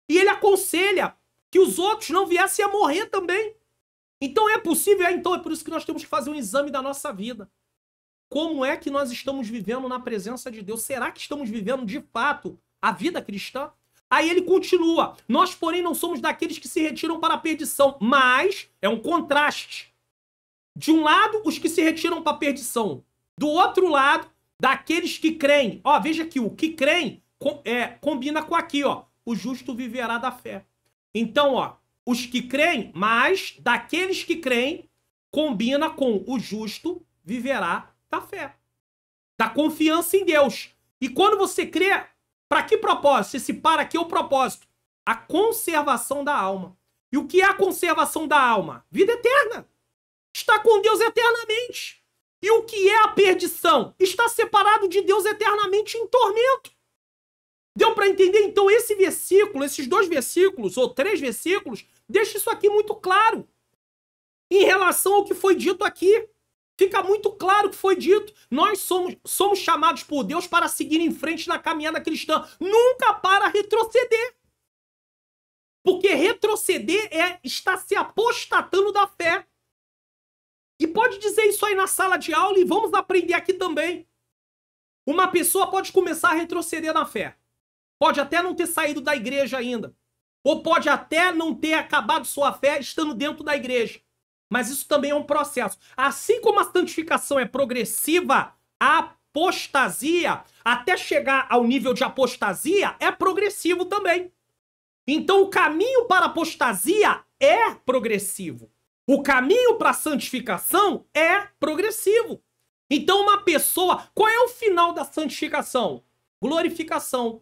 E ele aconselha que os outros não viessem a morrer também. Então é possível? Então é por isso que nós temos que fazer um exame da nossa vida. Como é que nós estamos vivendo na presença de Deus? Será que estamos vivendo de fato a vida cristã? Aí ele continua, nós porém não somos daqueles que se retiram para a perdição, mas é um contraste. De um lado, os que se retiram para a perdição. Do outro lado, daqueles que creem. Ó, veja aqui, o que creem combina com aqui, ó. O justo viverá da fé. Então, ó, os que creem, mas daqueles que creem, combina com o justo viverá da fé. Da confiança em Deus. E quando você crê, para que propósito? Esse para aqui é o propósito. A conservação da alma. E o que é a conservação da alma? Vida eterna. Está com Deus eternamente. E o que é a perdição? Está separado de Deus eternamente em tormento. Deu para entender? Então esse versículo, esses 2 versículos, ou 3 versículos, deixa isso aqui muito claro. Em relação ao que foi dito aqui. Fica muito claro o que foi dito. Nós somos chamados por Deus para seguir em frente na caminhada cristã. Nunca para retroceder. Porque retroceder é estar se apostatando da fé. E pode dizer isso aí na sala de aula e vamos aprender aqui também. Uma pessoa pode começar a retroceder na fé. Pode até não ter saído da igreja ainda. Ou pode até não ter acabado sua fé estando dentro da igreja. Mas isso também é um processo. Assim como a santificação é progressiva, a apostasia, até chegar ao nível de apostasia, é progressivo também. Então o caminho para a apostasia é progressivo. O caminho para a santificação é progressivo. Então uma pessoa... Qual é o final da santificação? Glorificação.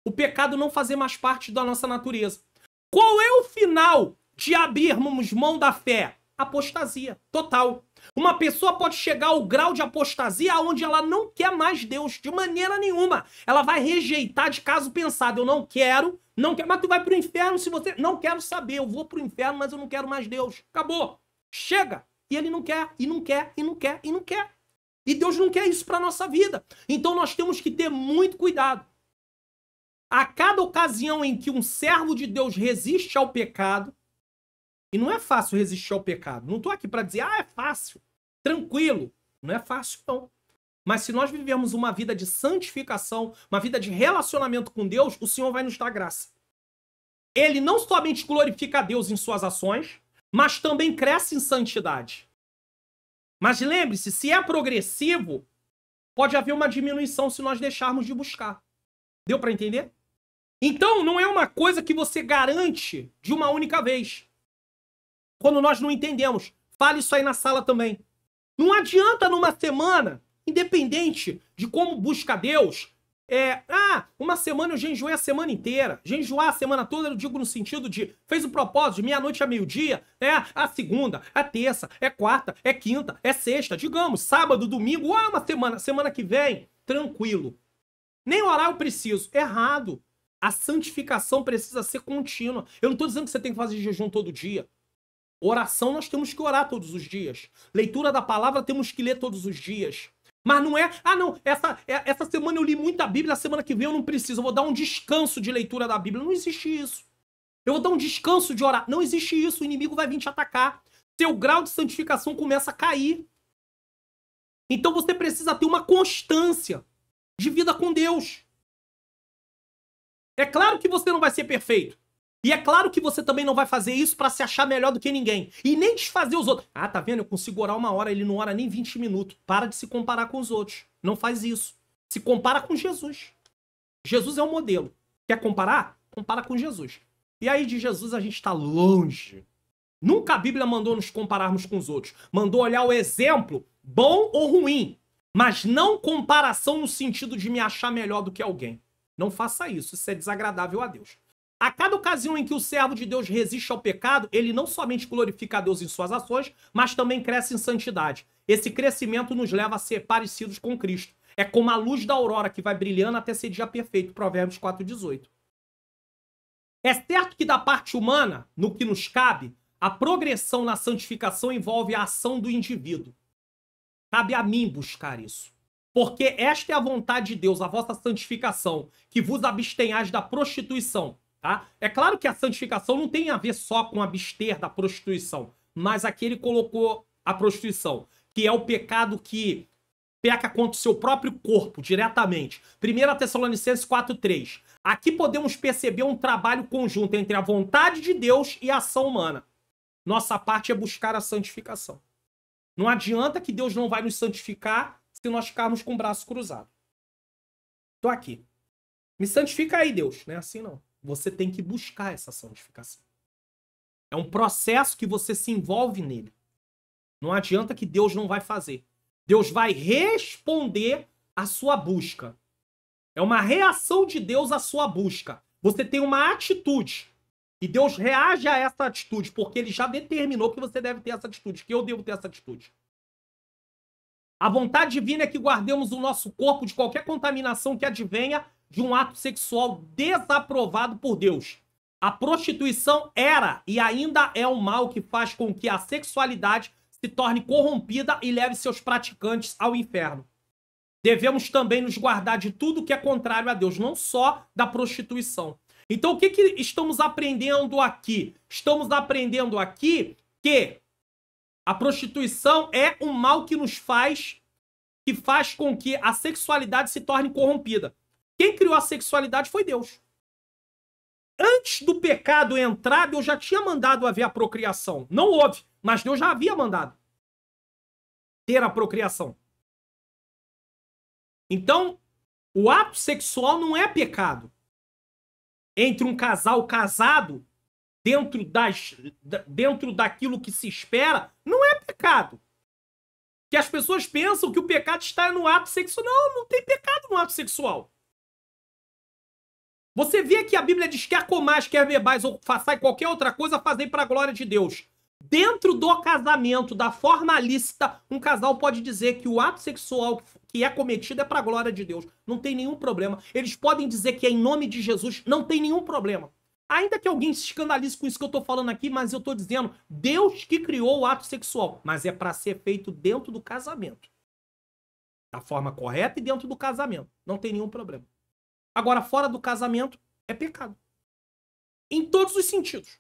O pecado não fazer mais parte da nossa natureza. Qual é o final de abrirmos mão da fé? Apostasia total. Uma pessoa pode chegar ao grau de apostasia onde ela não quer mais Deus de maneira nenhuma. Ela vai rejeitar de caso pensado. Eu não quero, mas tu vai pro inferno se você... Não quero saber, eu vou pro inferno, mas eu não quero mais Deus. Acabou. Chega. E ele não quer, e não quer, e não quer, e não quer. E Deus não quer isso pra nossa vida. Então nós temos que ter muito cuidado. A cada ocasião em que um servo de Deus resiste ao pecado, e não é fácil resistir ao pecado. Não estou aqui para dizer, é fácil, tranquilo. Não é fácil, não. Mas se nós vivemos uma vida de santificação, uma vida de relacionamento com Deus, o Senhor vai nos dar graça. Ele não somente glorifica a Deus em suas ações, mas também cresce em santidade. Mas lembre-se, se é progressivo, pode haver uma diminuição se nós deixarmos de buscar. Deu para entender? Então, não é uma coisa que você garante de uma única vez. Quando nós não entendemos. Fale isso aí na sala também. Não adianta numa semana, independente de como busca Deus, uma semana eu jejuei a semana inteira. Jejuar a semana toda, eu digo no sentido de, fez o propósito de meia-noite a meio-dia, a segunda, a terça, é quarta, é quinta, é sexta, digamos, sábado, domingo, uma semana que vem, tranquilo. Nem orar eu preciso. Errado. A santificação precisa ser contínua. Eu não estou dizendo que você tem que fazer jejum todo dia. Oração nós temos que orar todos os dias. Leitura da palavra temos que ler todos os dias. Mas não é, essa semana eu li muita Bíblia, a semana que vem eu não preciso, eu vou dar um descanso de leitura da Bíblia. Não existe isso. Eu vou dar um descanso de orar. Não existe isso, o inimigo vai vir te atacar. Seu grau de santificação começa a cair. Então você precisa ter uma constância de vida com Deus. É claro que você não vai ser perfeito. E é claro que você também não vai fazer isso pra se achar melhor do que ninguém. E nem desfazer os outros. Tá vendo? Eu consigo orar 1 hora, ele não ora nem 20 minutos. Para de se comparar com os outros. Não faz isso. Se compara com Jesus. Jesus é o modelo. Quer comparar? Compara com Jesus. E aí de Jesus a gente tá longe. Nunca a Bíblia mandou nos compararmos com os outros. Mandou olhar o exemplo, bom ou ruim. Mas não comparação no sentido de me achar melhor do que alguém. Não faça isso. Isso é desagradável a Deus. A cada ocasião em que o servo de Deus resiste ao pecado, ele não somente glorifica a Deus em suas ações, mas também cresce em santidade. Esse crescimento nos leva a ser parecidos com Cristo. É como a luz da aurora que vai brilhando até ser dia perfeito. Provérbios 4,18. É certo que da parte humana, no que nos cabe, a progressão na santificação envolve a ação do indivíduo. Cabe a mim buscar isso. Porque esta é a vontade de Deus, a vossa santificação, que vos abstenhais da prostituição. Tá? É claro que a santificação não tem a ver só com abster da prostituição, mas aqui ele colocou a prostituição, que é o pecado que peca contra o seu próprio corpo, diretamente. 1 Tessalonicenses 4:3. Aqui podemos perceber um trabalho conjunto entre a vontade de Deus e a ação humana. Nossa parte é buscar a santificação. Não adianta que Deus não vai nos santificar se nós ficarmos com o braço cruzado. Tô aqui. Me santifica aí, Deus. Não é assim, não. Você tem que buscar essa santificação. É um processo que você se envolve nele. Não adianta que Deus não vai fazer. Deus vai responder à sua busca. É uma reação de Deus à sua busca. Você tem uma atitude. E Deus reage a essa atitude, porque ele já determinou que você deve ter essa atitude, que eu devo ter essa atitude. A vontade divina é que guardemos o nosso corpo de qualquer contaminação que advenha de um ato sexual desaprovado por Deus. A prostituição era e ainda é um mal que faz com que a sexualidade se torne corrompida e leve seus praticantes ao inferno. Devemos também nos guardar de tudo que é contrário a Deus, não só da prostituição. Então, o que estamos aprendendo aqui? Estamos aprendendo aqui que a prostituição é um mal que que faz com que a sexualidade se torne corrompida. Quem criou a sexualidade foi Deus. Antes do pecado entrar, Deus já tinha mandado haver a procriação. Não houve, mas Deus já havia mandado ter a procriação. Então, o ato sexual não é pecado. Entre um casal casado, dentro daquilo que se espera, não é pecado. Que as pessoas pensam que o pecado está no ato sexual. Não, não tem pecado no ato sexual. Você vê que a Bíblia diz: quer comais, quer bebais ou façais qualquer outra coisa, fazei para a glória de Deus. Dentro do casamento, da forma lícita, um casal pode dizer que o ato sexual que é cometido é para a glória de Deus. Não tem nenhum problema. Eles podem dizer que é em nome de Jesus. Não tem nenhum problema. Ainda que alguém se escandalize com isso que eu estou falando aqui, mas eu estou dizendo, Deus que criou o ato sexual. Mas é para ser feito dentro do casamento. Da forma correta e dentro do casamento. Não tem nenhum problema. Agora, fora do casamento, é pecado. Em todos os sentidos.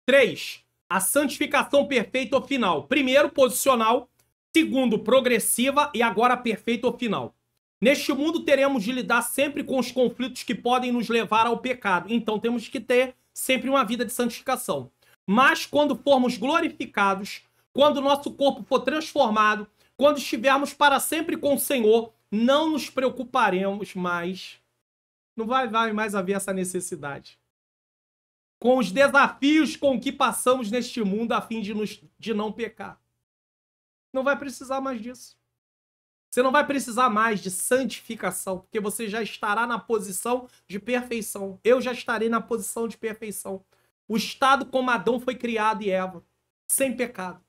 3. A santificação perfeita ou final. Primeiro, posicional. Segundo, progressiva. E agora, perfeita ou final. Neste mundo, teremos de lidar sempre com os conflitos que podem nos levar ao pecado. Então, temos que ter sempre uma vida de santificação. Mas, quando formos glorificados, quando o nosso corpo for transformado, quando estivermos para sempre com o Senhor, não nos preocuparemos mais. Não vai mais haver essa necessidade. Com os desafios com que passamos neste mundo a fim de não pecar. Não vai precisar mais disso. Você não vai precisar mais de santificação, porque você já estará na posição de perfeição. Eu já estarei na posição de perfeição. O estado como Adão foi criado e Eva, sem pecado.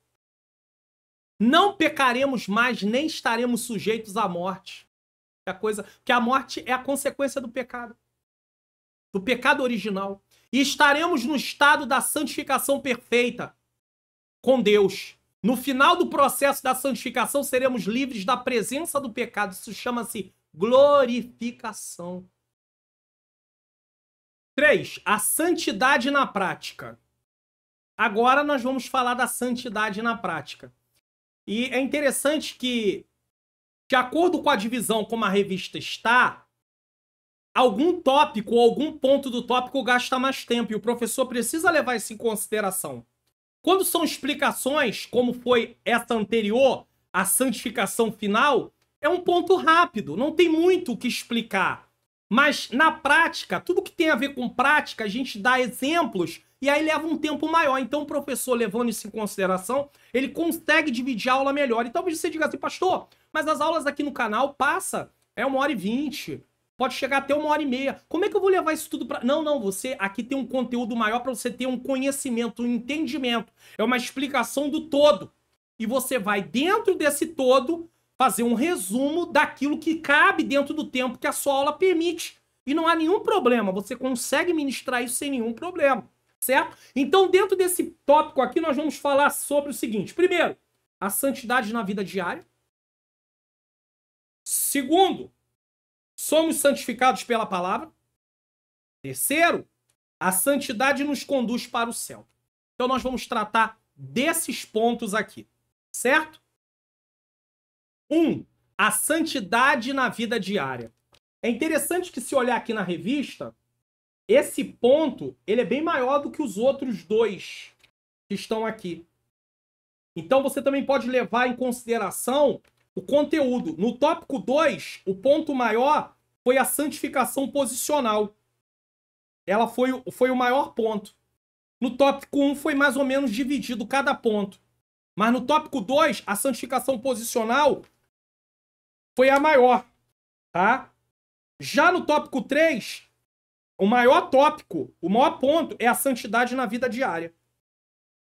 Não pecaremos mais, nem estaremos sujeitos à morte. Porque a morte é a consequência do pecado original. E estaremos no estado da santificação perfeita com Deus. No final do processo da santificação, seremos livres da presença do pecado. Isso chama-se glorificação. 3. A santidade na prática. Agora nós vamos falar da santidade na prática. E é interessante que, de acordo com a divisão como a revista está, algum tópico ou algum ponto do tópico gasta mais tempo. E o professor precisa levar isso em consideração. Quando são explicações, como foi essa anterior, a santificação final, é um ponto rápido, não tem muito o que explicar. Mas na prática, tudo que tem a ver com prática, a gente dá exemplos e aí leva um tempo maior. Então o professor, levando isso em consideração, ele consegue dividir a aula melhor. E talvez você diga assim: pastor, mas as aulas aqui no canal passa, é 1h20, pode chegar até 1h30. Como é que eu vou levar isso tudo para... Não, você aqui tem um conteúdo maior para você ter um conhecimento, um entendimento. É uma explicação do todo. E você vai, dentro desse todo, fazer um resumo daquilo que cabe dentro do tempo que a sua aula permite. E não há nenhum problema. Você consegue ministrar isso sem nenhum problema. Certo? Então, dentro desse tópico aqui, nós vamos falar sobre o seguinte. Primeiro, a santidade na vida diária. Segundo, somos santificados pela palavra. Terceiro, a santidade nos conduz para o céu. Então nós vamos tratar desses pontos aqui, certo? 1. A santidade na vida diária. É interessante que se olhar aqui na revista, esse ponto, ele é bem maior do que os outros dois que estão aqui. Então você também pode levar em consideração o conteúdo. No tópico 2, o ponto maior foi a santificação posicional. Ela foi o maior ponto. No tópico 1 foi mais ou menos dividido cada ponto. Mas no tópico 2, a santificação posicional foi a maior, tá? Já no tópico 3, o maior tópico, o maior ponto é a santidade na vida diária.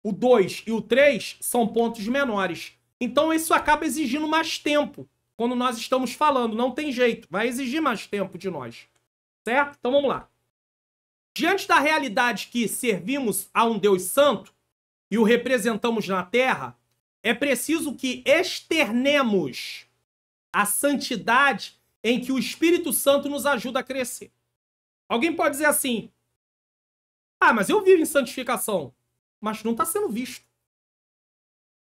O 2 e o 3 são pontos menores. Então isso acaba exigindo mais tempo quando nós estamos falando. Não tem jeito, vai exigir mais tempo de nós. Certo? Então vamos lá. Diante da realidade que servimos a um Deus santo e o representamos na terra, é preciso que externemos a santidade em que o Espírito Santo nos ajuda a crescer. Alguém pode dizer assim: ah, mas eu vivo em santificação, mas não está sendo visto.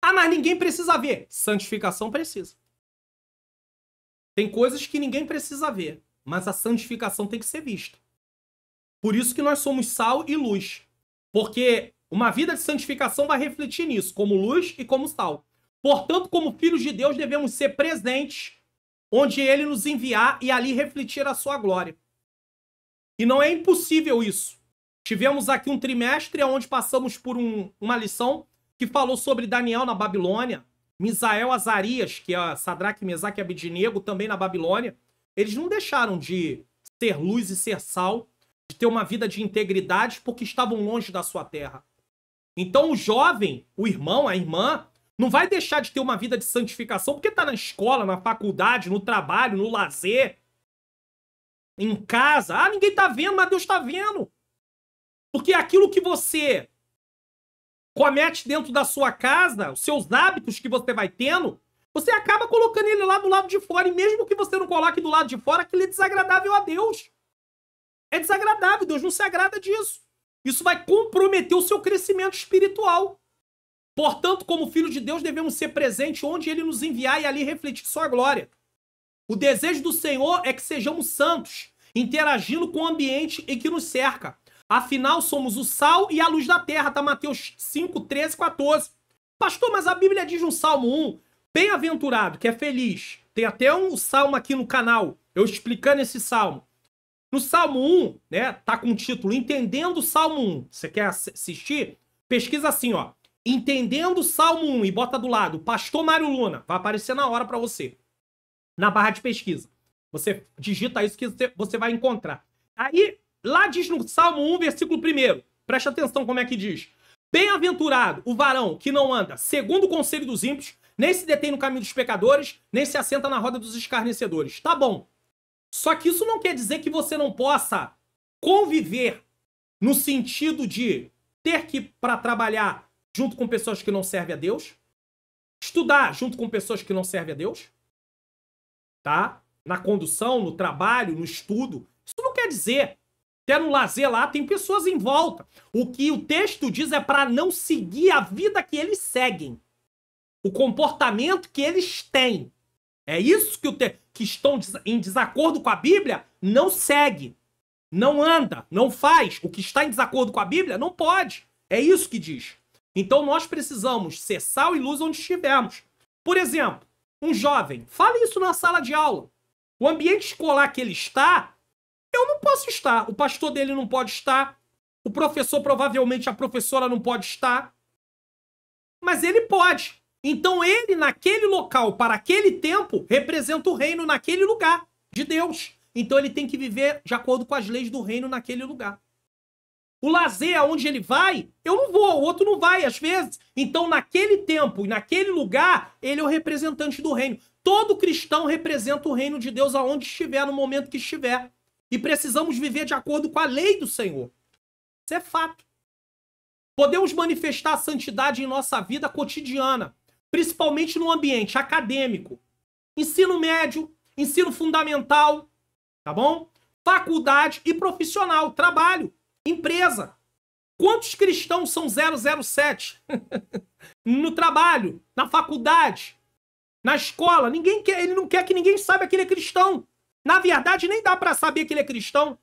Ah, mas ninguém precisa ver. Santificação precisa. Tem coisas que ninguém precisa ver, mas a santificação tem que ser vista. Por isso que nós somos sal e luz. Porque uma vida de santificação vai refletir nisso, como luz e como sal. Portanto, como filhos de Deus, devemos ser presentes onde Ele nos enviar e ali refletir a sua glória. E não é impossível isso. Tivemos aqui um trimestre onde passamos por uma lição que falou sobre Daniel na Babilônia, Misael, Azarias, que é Sadraque, Mesaque e Abednego, também na Babilônia. Eles não deixaram de ser luz e ser sal, de ter uma vida de integridade, porque estavam longe da sua terra. Então o jovem, o irmão, a irmã, não vai deixar de ter uma vida de santificação porque está na escola, na faculdade, no trabalho, no lazer, em casa. Ah, ninguém está vendo, mas Deus está vendo. Porque aquilo que você comete dentro da sua casa, os seus hábitos que você vai tendo, você acaba colocando ele lá do lado de fora. E mesmo que você não coloque do lado de fora, aquilo é desagradável a Deus. É desagradável, Deus não se agrada disso. Isso vai comprometer o seu crescimento espiritual. Portanto, como filhos de Deus, devemos ser presentes onde Ele nos enviar e ali refletir sua glória. O desejo do Senhor é que sejamos santos, interagindo com o ambiente em que nos cerca. Afinal, somos o sal e a luz da terra, tá? Mateus 5, 13, 14. Pastor, mas a Bíblia diz no Salmo 1, bem-aventurado, que é feliz. Tem até um salmo aqui no canal, eu explicando esse salmo. No Salmo 1, né, tá com o título Entendendo o Salmo 1. Você quer assistir? Pesquisa assim, ó. Entendendo o Salmo 1 e bota do lado Pastor Mário Luna. Vai aparecer na hora pra você. Na barra de pesquisa. Você digita isso que você vai encontrar. Aí, lá diz no Salmo 1, versículo 1. Presta atenção como é que diz. Bem-aventurado o varão que não anda segundo o conselho dos ímpios, nem se detém no caminho dos pecadores, nem se assenta na roda dos escarnecedores. Tá bom. Só que isso não quer dizer que você não possa conviver no sentido de ter que ir para trabalhar junto com pessoas que não servem a Deus, estudar junto com pessoas que não servem a Deus, tá? Na condução, no trabalho, no estudo. Isso não quer dizer que é no lazer lá, tem pessoas em volta. O que o texto diz é para não seguir a vida que eles seguem, o comportamento que eles têm. É isso que estão em desacordo com a Bíblia, não segue, não anda, não faz. O que está em desacordo com a Bíblia, não pode. É isso que diz. Então nós precisamos ser sal e luz onde estivermos. Por exemplo, um jovem, fale isso na sala de aula. O ambiente escolar que ele está, eu não posso estar. O pastor dele não pode estar. O professor, provavelmente, a professora não pode estar. Mas ele pode. Então ele, naquele local, para aquele tempo, representa o reino naquele lugar de Deus. Então ele tem que viver de acordo com as leis do reino naquele lugar. O lazer, aonde ele vai, eu não vou, o outro não vai, às vezes. Então, naquele tempo e naquele lugar, ele é o representante do reino. Todo cristão representa o reino de Deus aonde estiver, no momento que estiver. E precisamos viver de acordo com a lei do Senhor. Isso é fato. Podemos manifestar a santidade em nossa vida cotidiana, principalmente no ambiente acadêmico. Ensino médio, ensino fundamental, tá bom? Faculdade e profissional, trabalho, empresa. Quantos cristãos são 007? No trabalho, na faculdade, na escola. Ninguém quer, ele não quer que ninguém saiba que ele é cristão. Na verdade, nem dá para saber que ele é cristão.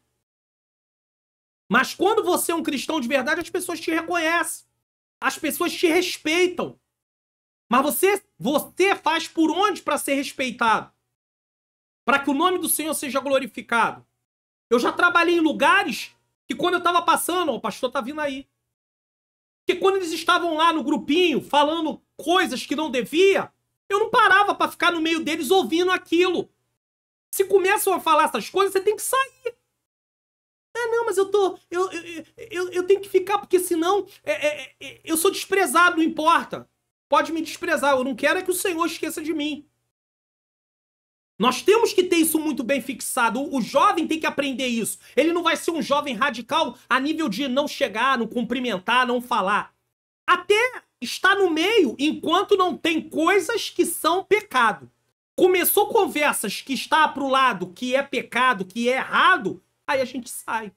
Mas quando você é um cristão de verdade, as pessoas te reconhecem. As pessoas te respeitam. Mas você faz por onde para ser respeitado? Para que o nome do Senhor seja glorificado. Eu já trabalhei em lugares que quando eu estava passando, ó, o pastor tá vindo aí. Que quando eles estavam lá no grupinho, falando coisas que não devia, eu não parava para ficar no meio deles ouvindo aquilo. Se começam a falar essas coisas, você tem que sair. Ah, não, mas eu tenho que ficar, porque senão eu sou desprezado, não importa. Pode me desprezar, eu não quero é que o Senhor esqueça de mim. Nós temos que ter isso muito bem fixado. O jovem tem que aprender isso. Ele não vai ser um jovem radical a nível de não chegar, não cumprimentar, não falar. Até estar no meio enquanto não tem coisas que são pecado. Começou conversas que está pro lado, que é pecado, que é errado, aí a gente sai.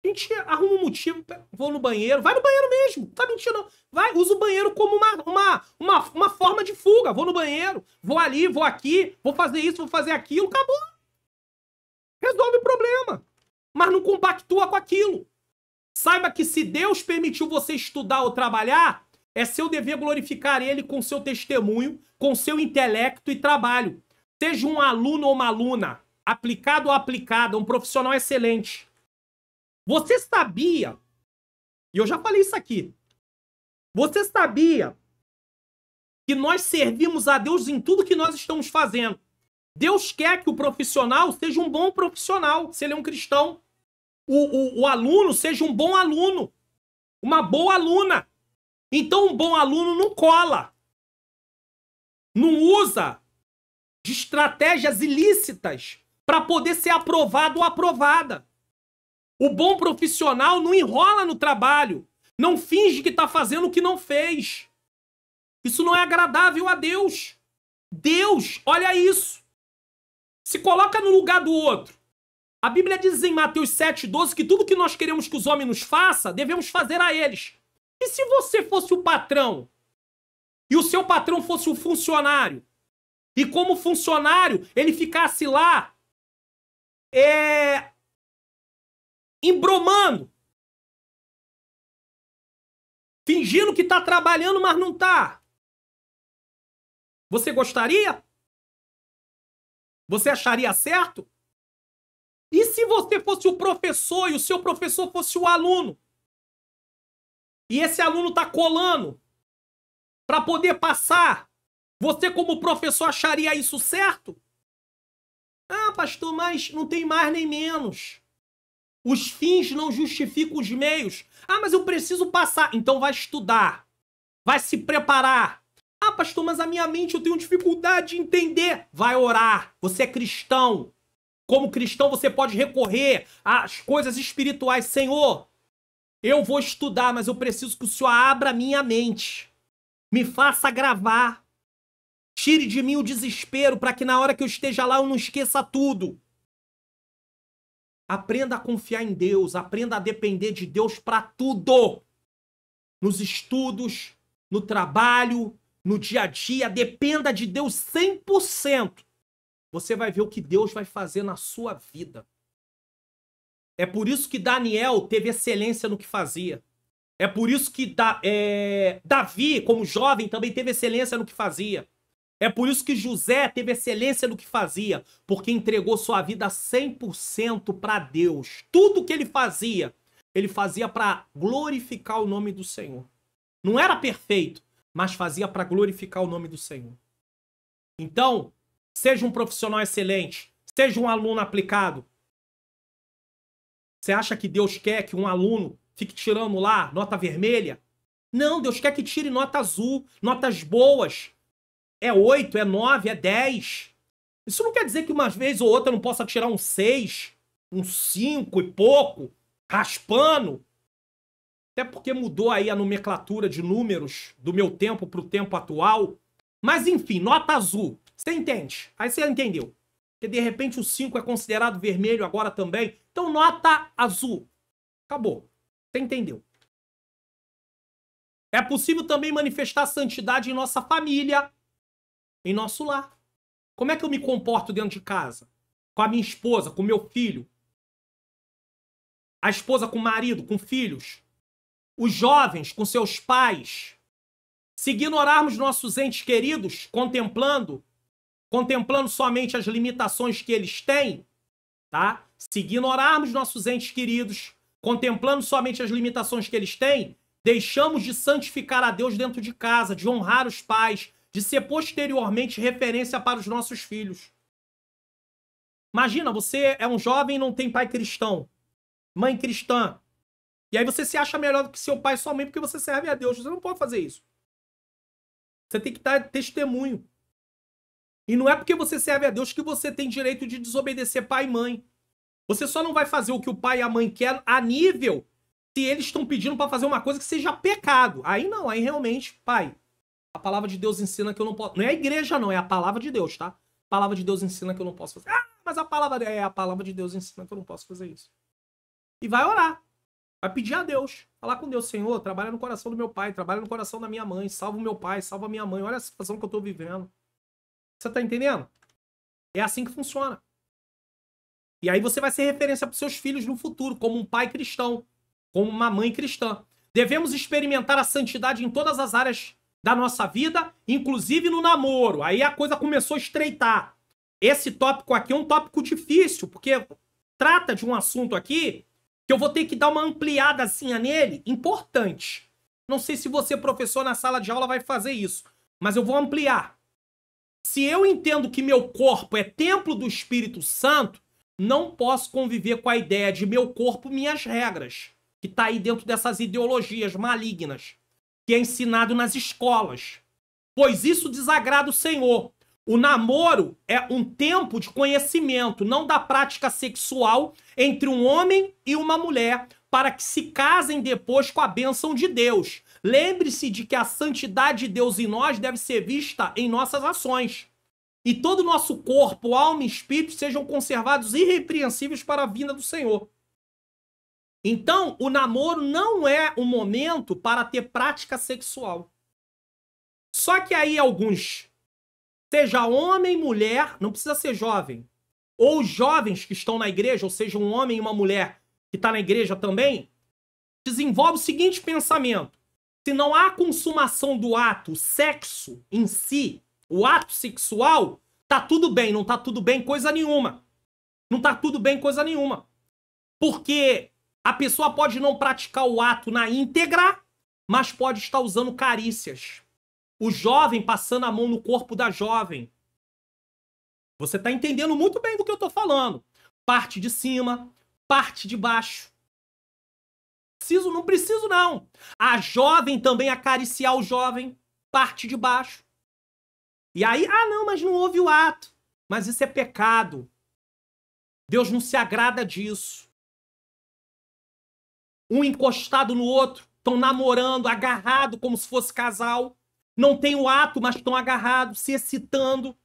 A gente arruma um motivo, vou no banheiro, vai no banheiro mesmo, tá mentindo. Vai, usa o banheiro como uma forma de fuga. Vou no banheiro, vou ali, vou aqui, vou fazer isso, vou fazer aquilo, acabou. Resolve o problema. Mas não compactua com aquilo. Saiba que se Deus permitiu você estudar ou trabalhar, é seu dever glorificar Ele com seu testemunho, com seu intelecto e trabalho. Seja um aluno ou uma aluna, aplicado ou aplicada, um profissional excelente. Você sabia, e eu já falei isso aqui, você sabia que nós servimos a Deus em tudo que nós estamos fazendo? Deus quer que o profissional seja um bom profissional, se ele é um cristão. O aluno seja um bom aluno, uma boa aluna. Então um bom aluno não cola, não usa de estratégias ilícitas para poder ser aprovado ou aprovada. O bom profissional não enrola no trabalho, não finge que está fazendo o que não fez. Isso não é agradável a Deus. Deus, olha isso, se coloca no lugar do outro. A Bíblia diz em Mateus 7,12 que tudo que nós queremos que os homens nos façam, devemos fazer a eles. E se você fosse o patrão, e o seu patrão fosse o funcionário, e como funcionário, ele ficasse lá, embromando, fingindo que está trabalhando, mas não está. Você gostaria? Você acharia certo? E se você fosse o professor e o seu professor fosse o aluno? E esse aluno está colando para poder passar? Você, como professor, acharia isso certo? Ah, pastor, mas não tem mais nem menos. Os fins não justificam os meios. Ah, mas eu preciso passar. Então vai estudar. Vai se preparar. Ah, pastor, mas a minha mente eu tenho dificuldade de entender. Vai orar. Você é cristão. Como cristão você pode recorrer às coisas espirituais. Senhor, eu vou estudar, mas eu preciso que o Senhor abra a minha mente. Me faça gravar. Tire de mim o desespero para que na hora que eu esteja lá eu não esqueça tudo. Aprenda a confiar em Deus, aprenda a depender de Deus para tudo. Nos estudos, no trabalho, no dia a dia, dependa de Deus 100%. Você vai ver o que Deus vai fazer na sua vida. É por isso que Daniel teve excelência no que fazia. É por isso que Davi, como jovem, também teve excelência no que fazia. É por isso que José teve excelência no que fazia, porque entregou sua vida 100% para Deus. Tudo que ele fazia para glorificar o nome do Senhor. Não era perfeito, mas fazia para glorificar o nome do Senhor. Então, seja um profissional excelente, seja um aluno aplicado. Você acha que Deus quer que um aluno fique tirando lá nota vermelha? Não, Deus quer que tire nota azul, notas boas. É 8, é 9, é 10. Isso não quer dizer que uma vez ou outra eu não possa tirar um 6, um 5 e pouco, raspando. Até porque mudou aí a nomenclatura de números do meu tempo para o tempo atual. Mas enfim, nota azul. Você entende? Aí você entendeu. Porque de repente o 5 é considerado vermelho agora também. Então nota azul. Acabou. Você entendeu? É possível também manifestar santidade em nossa família, em nosso lar. Como é que eu me comporto dentro de casa? Com a minha esposa, com o meu filho? A esposa com o marido, com filhos? Os jovens com seus pais? Se ignorarmos nossos entes queridos, contemplando somente as limitações que eles têm, tá? Se ignorarmos nossos entes queridos, contemplando somente as limitações que eles têm, deixamos de santificar a Deus dentro de casa, de honrar os pais, de ser posteriormente referência para os nossos filhos. Imagina, você é um jovem e não tem pai cristão, mãe cristã, e aí você se acha melhor do que seu pai e sua mãe porque você serve a Deus. Você não pode fazer isso. Você tem que dar testemunho. E não é porque você serve a Deus que você tem direito de desobedecer pai e mãe. Você só não vai fazer o que o pai e a mãe querem a nível se eles estão pedindo para fazer uma coisa que seja pecado. Aí não, aí realmente, pai, a palavra de Deus ensina que eu não posso... Não é a igreja não, é a palavra de Deus, tá? A palavra de Deus ensina que eu não posso fazer. Ah, mas a palavra de Deus ensina que eu não posso fazer isso. E vai orar. Vai pedir a Deus. Falar com Deus, Senhor, trabalha no coração do meu pai, trabalha no coração da minha mãe, salva o meu pai, salva a minha mãe. Olha a situação que eu tô vivendo. Você tá entendendo? É assim que funciona. E aí você vai ser referência para seus filhos no futuro, como um pai cristão, como uma mãe cristã. Devemos experimentar a santidade em todas as áreas da nossa vida, inclusive no namoro. Aí a coisa começou a estreitar. Esse tópico aqui é um tópico difícil, porque trata de um assunto aqui que eu vou ter que dar uma ampliadazinha nele, importante. Não sei se você, professor, na sala de aula vai fazer isso, mas eu vou ampliar. Se eu entendo que meu corpo é templo do Espírito Santo, não posso conviver com a ideia de meu corpo, minhas regras, que está aí dentro dessas ideologias malignas, que é ensinado nas escolas. Pois isso desagrada o Senhor. O namoro é um tempo de conhecimento, não da prática sexual entre um homem e uma mulher, para que se casem depois com a bênção de Deus. Lembre-se de que a santidade de Deus em nós deve ser vista em nossas ações. E todo o nosso corpo, alma e espírito sejam conservados irrepreensíveis para a vinda do Senhor. Então, o namoro não é um momento para ter prática sexual. Só que aí alguns, seja homem, mulher, não precisa ser jovem, ou jovens que estão na igreja, ou seja, um homem e uma mulher que está na igreja também, desenvolve o seguinte pensamento: se não há consumação do ato, o sexo em si, o ato sexual, tá tudo bem, não tá tudo bem coisa nenhuma. Não tá tudo bem coisa nenhuma. Porque a pessoa pode não praticar o ato na íntegra, mas pode estar usando carícias. O jovem passando a mão no corpo da jovem. Você tá entendendo muito bem do que eu tô falando. Parte de cima, parte de baixo. Não preciso não. A jovem também acariciar o jovem, parte de baixo. E aí, não, mas não houve o ato. Mas isso é pecado. Deus não se agrada disso. Um encostado no outro, estão namorando, agarrado como se fosse casal. Não tem o ato, mas estão agarrados, se excitando.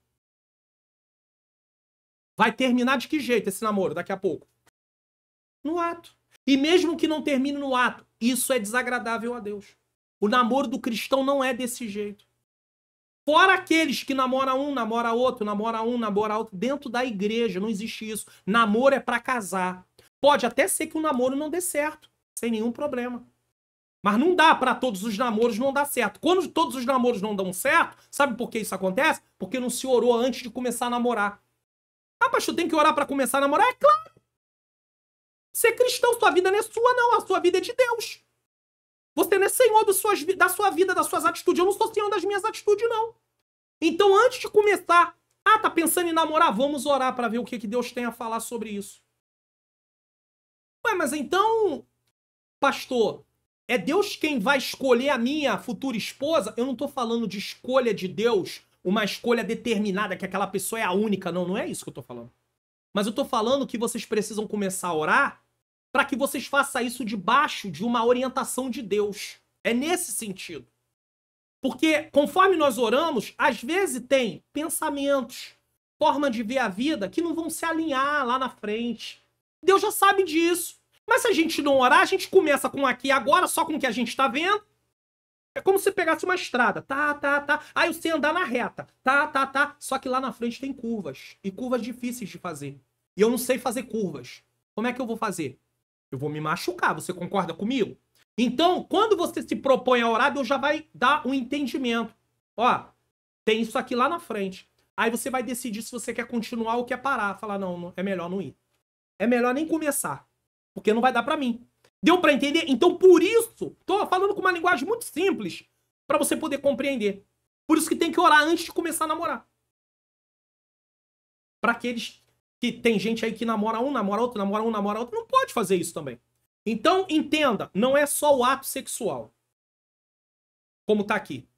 Vai terminar de que jeito esse namoro daqui a pouco? No ato. E mesmo que não termine no ato, isso é desagradável a Deus. O namoro do cristão não é desse jeito. Fora aqueles que namora um, namora outro, namora um, namora outro. Dentro da igreja não existe isso. Namoro é pra casar. Pode até ser que o namoro não dê certo, sem nenhum problema. Mas não dá pra todos os namoros não dar certo. Quando todos os namoros não dão certo, sabe por que isso acontece? Porque não se orou antes de começar a namorar. Pastor, tem que orar pra começar a namorar? É claro. Ser cristão, sua vida não é sua, não. A sua vida é de Deus. Você não é senhor da sua vida, das suas atitudes. Eu não sou senhor das minhas atitudes, não. Então, antes de começar, tá pensando em namorar? Vamos orar para ver o que Deus tem a falar sobre isso. Ué, mas então, pastor, é Deus quem vai escolher a minha futura esposa? Eu não tô falando de escolha de Deus, uma escolha determinada, que aquela pessoa é a única. Não, não é isso que eu tô falando. Mas eu tô falando que vocês precisam começar a orar para que vocês façam isso debaixo de uma orientação de Deus. É nesse sentido. Porque conforme nós oramos, às vezes tem pensamentos, forma de ver a vida que não vão se alinhar lá na frente. Deus já sabe disso. Mas se a gente não orar, a gente começa com aqui e agora, só com o que a gente tá vendo. É como se você pegasse uma estrada. Tá. Aí você andar na reta. Tá. Só que lá na frente tem curvas. E curvas difíceis de fazer. E eu não sei fazer curvas. Como é que eu vou fazer? Eu vou me machucar. Você concorda comigo? Então, quando você se propõe a orar, Deus já vai dar um entendimento. Ó, tem isso aqui lá na frente. Aí você vai decidir se você quer continuar ou quer parar. Falar, não, é melhor não ir. É melhor nem começar. Porque não vai dar pra mim. Deu pra entender? Então, por isso, tô falando com uma linguagem muito simples pra você poder compreender. Por isso que tem que orar antes de começar a namorar. Pra aqueles que tem gente aí que namora um, namora outro, namora um, namora outro, não pode fazer isso também. Então, entenda, não é só o ato sexual. Como tá aqui.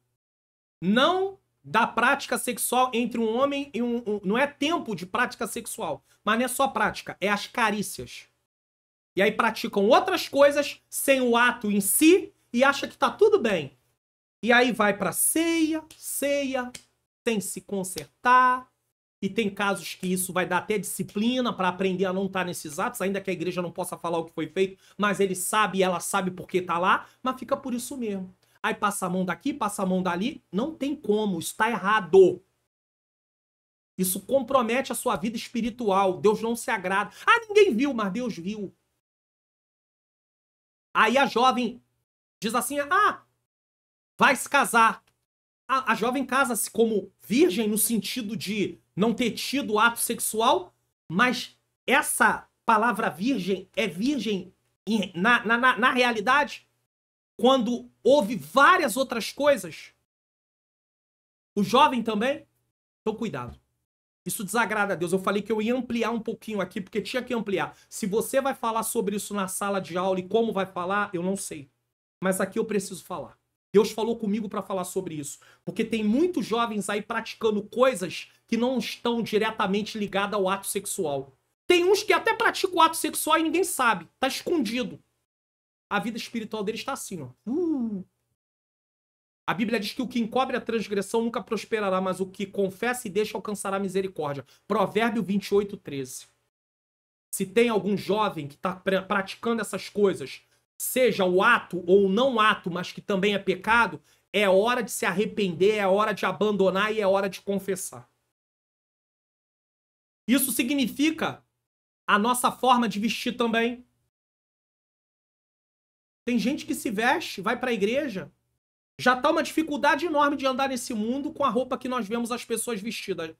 Não da prática sexual entre um homem e não é tempo de prática sexual. Mas não é só prática, é as carícias. E aí praticam outras coisas sem o ato em si e acha que tá tudo bem. E aí vai pra ceia, sem se consertar. E tem casos que isso vai dar até disciplina para aprender a não estar nesses atos, ainda que a igreja não possa falar o que foi feito, mas ele sabe e ela sabe porque tá lá, mas fica por isso mesmo. Aí passa a mão daqui, passa a mão dali, não tem como, está errado. Isso compromete a sua vida espiritual, Deus não se agrada. Ah, ninguém viu, mas Deus viu. Aí a jovem diz assim, vai se casar. A jovem casa-se como virgem no sentido de não ter tido ato sexual, mas essa palavra virgem é virgem na realidade quando houve várias outras coisas. O jovem também. Então, cuidado. Isso desagrada a Deus. Eu falei que eu ia ampliar um pouquinho aqui, porque tinha que ampliar. Se você vai falar sobre isso na sala de aula e como vai falar, eu não sei. Mas aqui eu preciso falar. Deus falou comigo para falar sobre isso. Porque tem muitos jovens aí praticando coisas que não estão diretamente ligadas ao ato sexual. Tem uns que até praticam o ato sexual e ninguém sabe. Tá escondido. A vida espiritual deles está assim, ó. A Bíblia diz que o que encobre a transgressão nunca prosperará, mas o que confessa e deixa alcançará misericórdia. Provérbio 28, 13. Se tem algum jovem que está praticando essas coisas, seja o ato ou o não ato, mas que também é pecado, é hora de se arrepender, é hora de abandonar e é hora de confessar. Isso significa a nossa forma de vestir também. Tem gente que se veste, vai para a igreja, já tá uma dificuldade enorme de andar nesse mundo com a roupa que nós vemos as pessoas vestidas.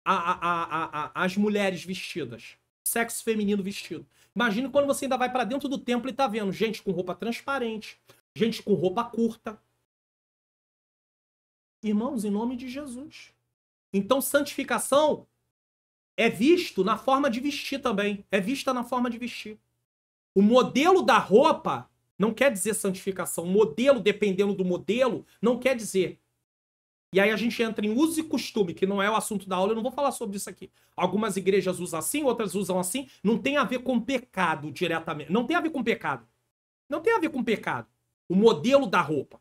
As mulheres vestidas. Sexo feminino vestido. Imagina quando você ainda vai para dentro do templo e tá vendo gente com roupa transparente, gente com roupa curta. Irmãos, em nome de Jesus. Então, santificação é visto na forma de vestir também. É vista na forma de vestir. O modelo da roupa não quer dizer santificação. O modelo, dependendo do modelo, não quer dizer. E aí a gente entra em uso e costume, que não é o assunto da aula, eu não vou falar sobre isso aqui. Algumas igrejas usam assim, outras usam assim. Não tem a ver com pecado diretamente. Não tem a ver com pecado. Não tem a ver com pecado. O modelo da roupa.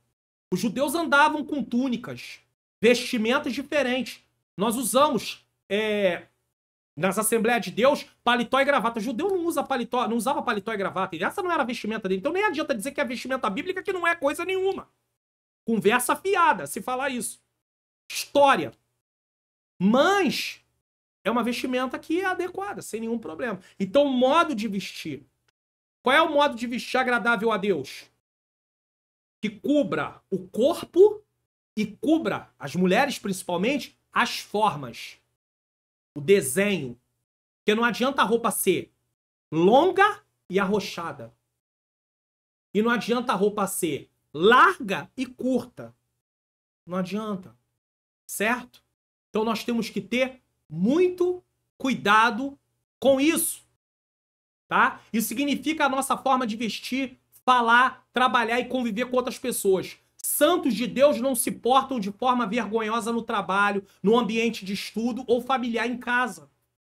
Os judeus andavam com túnicas, vestimentas diferentes. Nós usamos, nas Assembleias de Deus, paletó e gravata. O judeu não usa paletó, não usava paletó e gravata. E essa não era a vestimenta dele. Então nem adianta dizer que é vestimenta bíblica, que não é coisa nenhuma. Conversa fiada, se falar isso. História. Mas é uma vestimenta que é adequada, sem nenhum problema. Então, o modo de vestir. Qual é o modo de vestir agradável a Deus? Que cubra o corpo e cubra, as mulheres principalmente, as formas. O desenho. Porque não adianta a roupa ser longa e arrochada. E não adianta a roupa ser larga e curta. Não adianta. Certo? Então nós temos que ter muito cuidado com isso. Tá? Isso significa a nossa forma de vestir, falar, trabalhar e conviver com outras pessoas. Santos de Deus não se portam de forma vergonhosa no trabalho, no ambiente de estudo ou familiar em casa,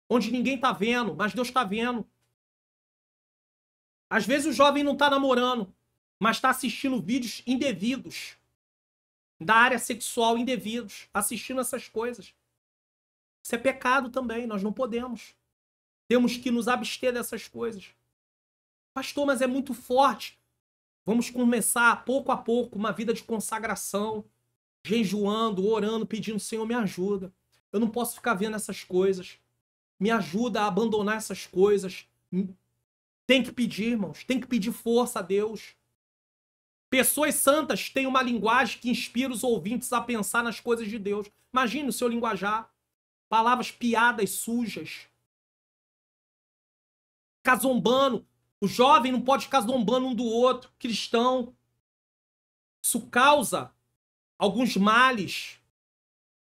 onde ninguém tá vendo, mas Deus tá vendo. Às vezes o jovem não tá namorando, mas tá assistindo vídeos indevidos, da área sexual indevidos, assistindo essas coisas. Isso é pecado também, nós não podemos. Temos que nos abster dessas coisas. Pastor, mas é muito forte. Vamos começar, pouco a pouco, uma vida de consagração, jejuando, orando, pedindo, Senhor, me ajuda. Eu não posso ficar vendo essas coisas. Me ajuda a abandonar essas coisas. Tem que pedir, irmãos. Tem que pedir força a Deus. Pessoas santas têm uma linguagem que inspira os ouvintes a pensar nas coisas de Deus. Imagine o seu linguajar. Palavras, piadas sujas. Ficar zombando. O jovem não pode ficar zombando um do outro. Cristão. Isso causa alguns males.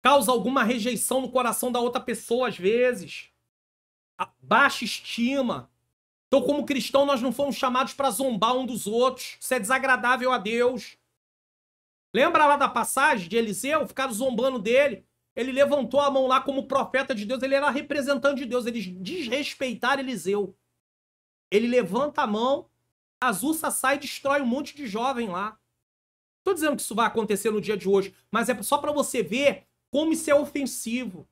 Causa alguma rejeição no coração da outra pessoa, às vezes. Baixa estima. Então, como cristão, nós não fomos chamados para zombar um dos outros. Isso é desagradável a Deus. Lembra lá da passagem de Eliseu? Ficaram zombando dele. Ele levantou a mão lá como profeta de Deus. Ele era representante de Deus. Eles desrespeitaram Eliseu. Ele levanta a mão, as ursas saem e destrói um monte de jovem lá. Estou dizendo que isso vai acontecer no dia de hoje, mas é só para você ver como isso é ofensivo.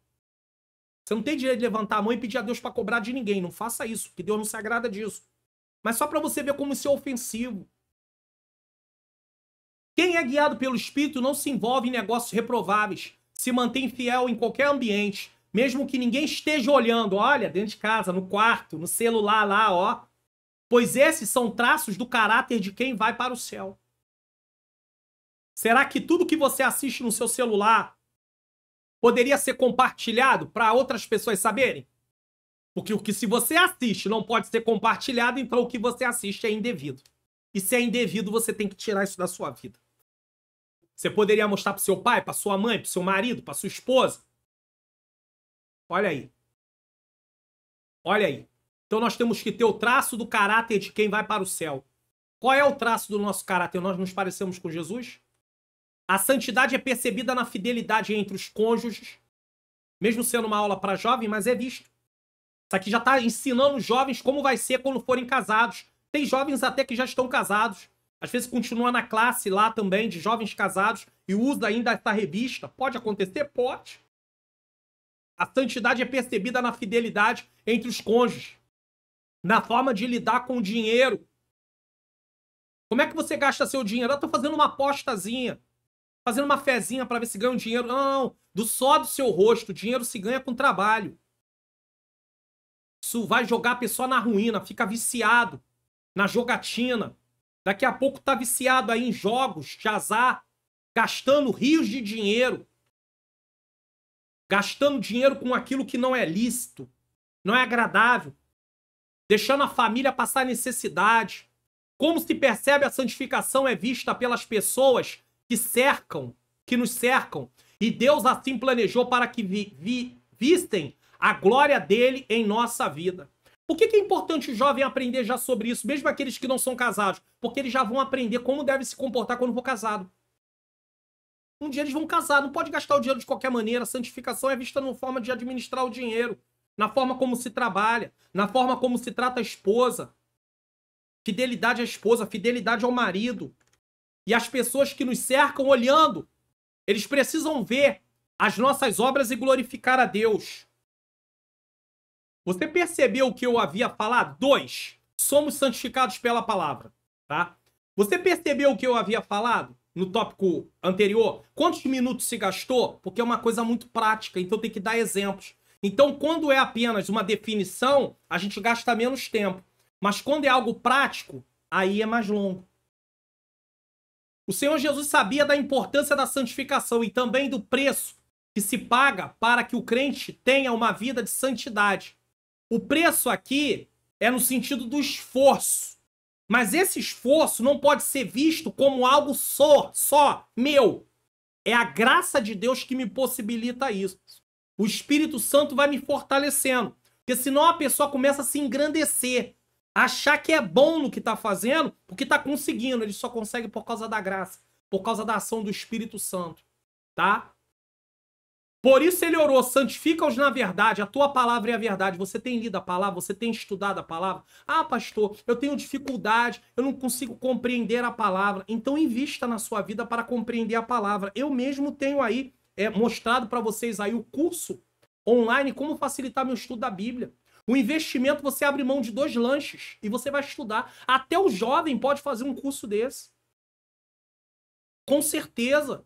Você não tem direito de levantar a mão e pedir a Deus para cobrar de ninguém. Não faça isso, porque Deus não se agrada disso. Mas só para você ver como isso é ofensivo. Quem é guiado pelo Espírito não se envolve em negócios reprováveis. Se mantém fiel em qualquer ambiente. Mesmo que ninguém esteja olhando. Olha, dentro de casa, no quarto, no celular lá, ó. Pois esses são traços do caráter de quem vai para o céu. Será que tudo que você assiste no seu celular poderia ser compartilhado para outras pessoas saberem? Porque o que se você assiste não pode ser compartilhado, então o que você assiste é indevido. E se é indevido, você tem que tirar isso da sua vida. Você poderia mostrar para seu pai, para sua mãe, para seu marido, para sua esposa. Olha aí. Olha aí. Então nós temos que ter o traço do caráter de quem vai para o céu. Qual é o traço do nosso caráter? Nós nos parecemos com Jesus? A santidade é percebida na fidelidade entre os cônjuges, mesmo sendo uma aula para jovem, mas é visto. Isso aqui já está ensinando os jovens como vai ser quando forem casados. Tem jovens até que já estão casados. Às vezes continua na classe lá também de jovens casados e usa ainda essa revista. Pode acontecer? Pode. A santidade é percebida na fidelidade entre os cônjuges, na forma de lidar com o dinheiro. Como é que você gasta seu dinheiro? Eu estou fazendo uma apostazinha. Fazendo uma fezinha para ver se ganha um dinheiro. Não, só do seu rosto. O dinheiro se ganha com trabalho. Isso vai jogar a pessoa na ruína. Fica viciado na jogatina. Daqui a pouco tá viciado aí em jogos de azar. Gastando rios de dinheiro. Gastando dinheiro com aquilo que não é lícito. Não é agradável. Deixando a família passar necessidade. Como se percebe a santificação é vista pelas pessoas que nos cercam, e Deus assim planejou para que vistem a glória dele em nossa vida. Por que é importante o jovem aprender já sobre isso, mesmo aqueles que não são casados? Porque eles já vão aprender como deve se comportar quando for casado. Um dia eles vão casar, não pode gastar o dinheiro de qualquer maneira. A santificação é vista na forma de administrar o dinheiro, na forma como se trabalha, na forma como se trata a esposa. Fidelidade à esposa, fidelidade ao marido. E as pessoas que nos cercam olhando, eles precisam ver as nossas obras e glorificar a Deus. Você percebeu o que eu havia falado? 2. Somos santificados pela palavra. Tá? Você percebeu o que eu havia falado no tópico anterior? Quantos minutos se gastou? Porque é uma coisa muito prática, então tem que dar exemplos. Então, quando é apenas uma definição, a gente gasta menos tempo. Mas quando é algo prático, aí é mais longo. O Senhor Jesus sabia da importância da santificação e também do preço que se paga para que o crente tenha uma vida de santidade. O preço aqui é no sentido do esforço. Mas esse esforço não pode ser visto como algo só meu. É a graça de Deus que me possibilita isso. O Espírito Santo vai me fortalecendo. Porque senão a pessoa começa a se engrandecer. Achar que é bom no que está fazendo, porque está conseguindo. Ele só consegue por causa da graça, por causa da ação do Espírito Santo, tá? Por isso ele orou, santifica-os na verdade, a tua palavra é a verdade. Você tem lido a palavra? Você tem estudado a palavra? Ah, pastor, eu tenho dificuldade, eu não consigo compreender a palavra. Então invista na sua vida para compreender a palavra. Eu mesmo tenho aí mostrado para vocês aí o curso online, como facilitar meu estudo da Bíblia. O investimento, você abre mão de 2 lanches e você vai estudar. Até o jovem pode fazer um curso desse. Com certeza.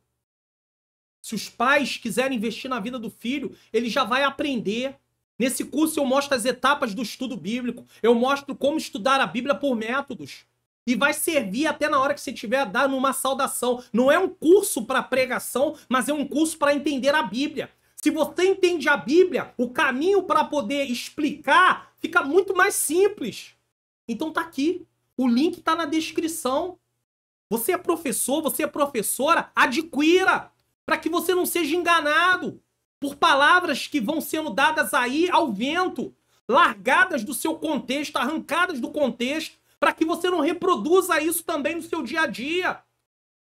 Se os pais quiserem investir na vida do filho, ele já vai aprender. Nesse curso eu mostro as etapas do estudo bíblico. Eu mostro como estudar a Bíblia por métodos. E vai servir até na hora que você estiver dando uma saudação. Não é um curso para pregação, mas é um curso para entender a Bíblia. Se você entende a Bíblia, o caminho para poder explicar fica muito mais simples. Então tá aqui. O link tá na descrição. Você é professor, você é professora, adquira, para que você não seja enganado por palavras que vão sendo dadas aí ao vento, largadas do seu contexto, arrancadas do contexto, para que você não reproduza isso também no seu dia a dia,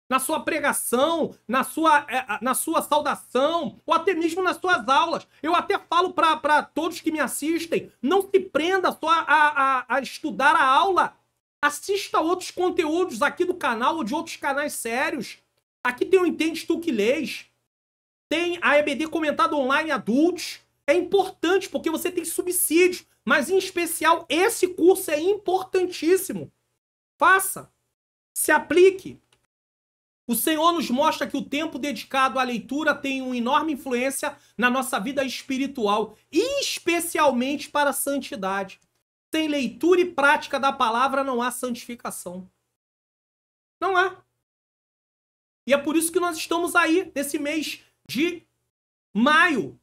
na sua pregação, na sua saudação, ou até mesmo nas suas aulas. Eu até falo para todos que me assistem, não se prenda só a estudar a aula. Assista outros conteúdos aqui do canal ou de outros canais sérios. Aqui tem o Entende Tu Que Lês. Tem a EBD Comentado Online Adultos. É importante porque você tem subsídio. Mas, em especial, esse curso é importantíssimo. Faça. Se aplique. O Senhor nos mostra que o tempo dedicado à leitura tem uma enorme influência na nossa vida espiritual. E especialmente para a santidade. Sem leitura e prática da palavra não há santificação. Não há. E é por isso que nós estamos aí, nesse mês de maio.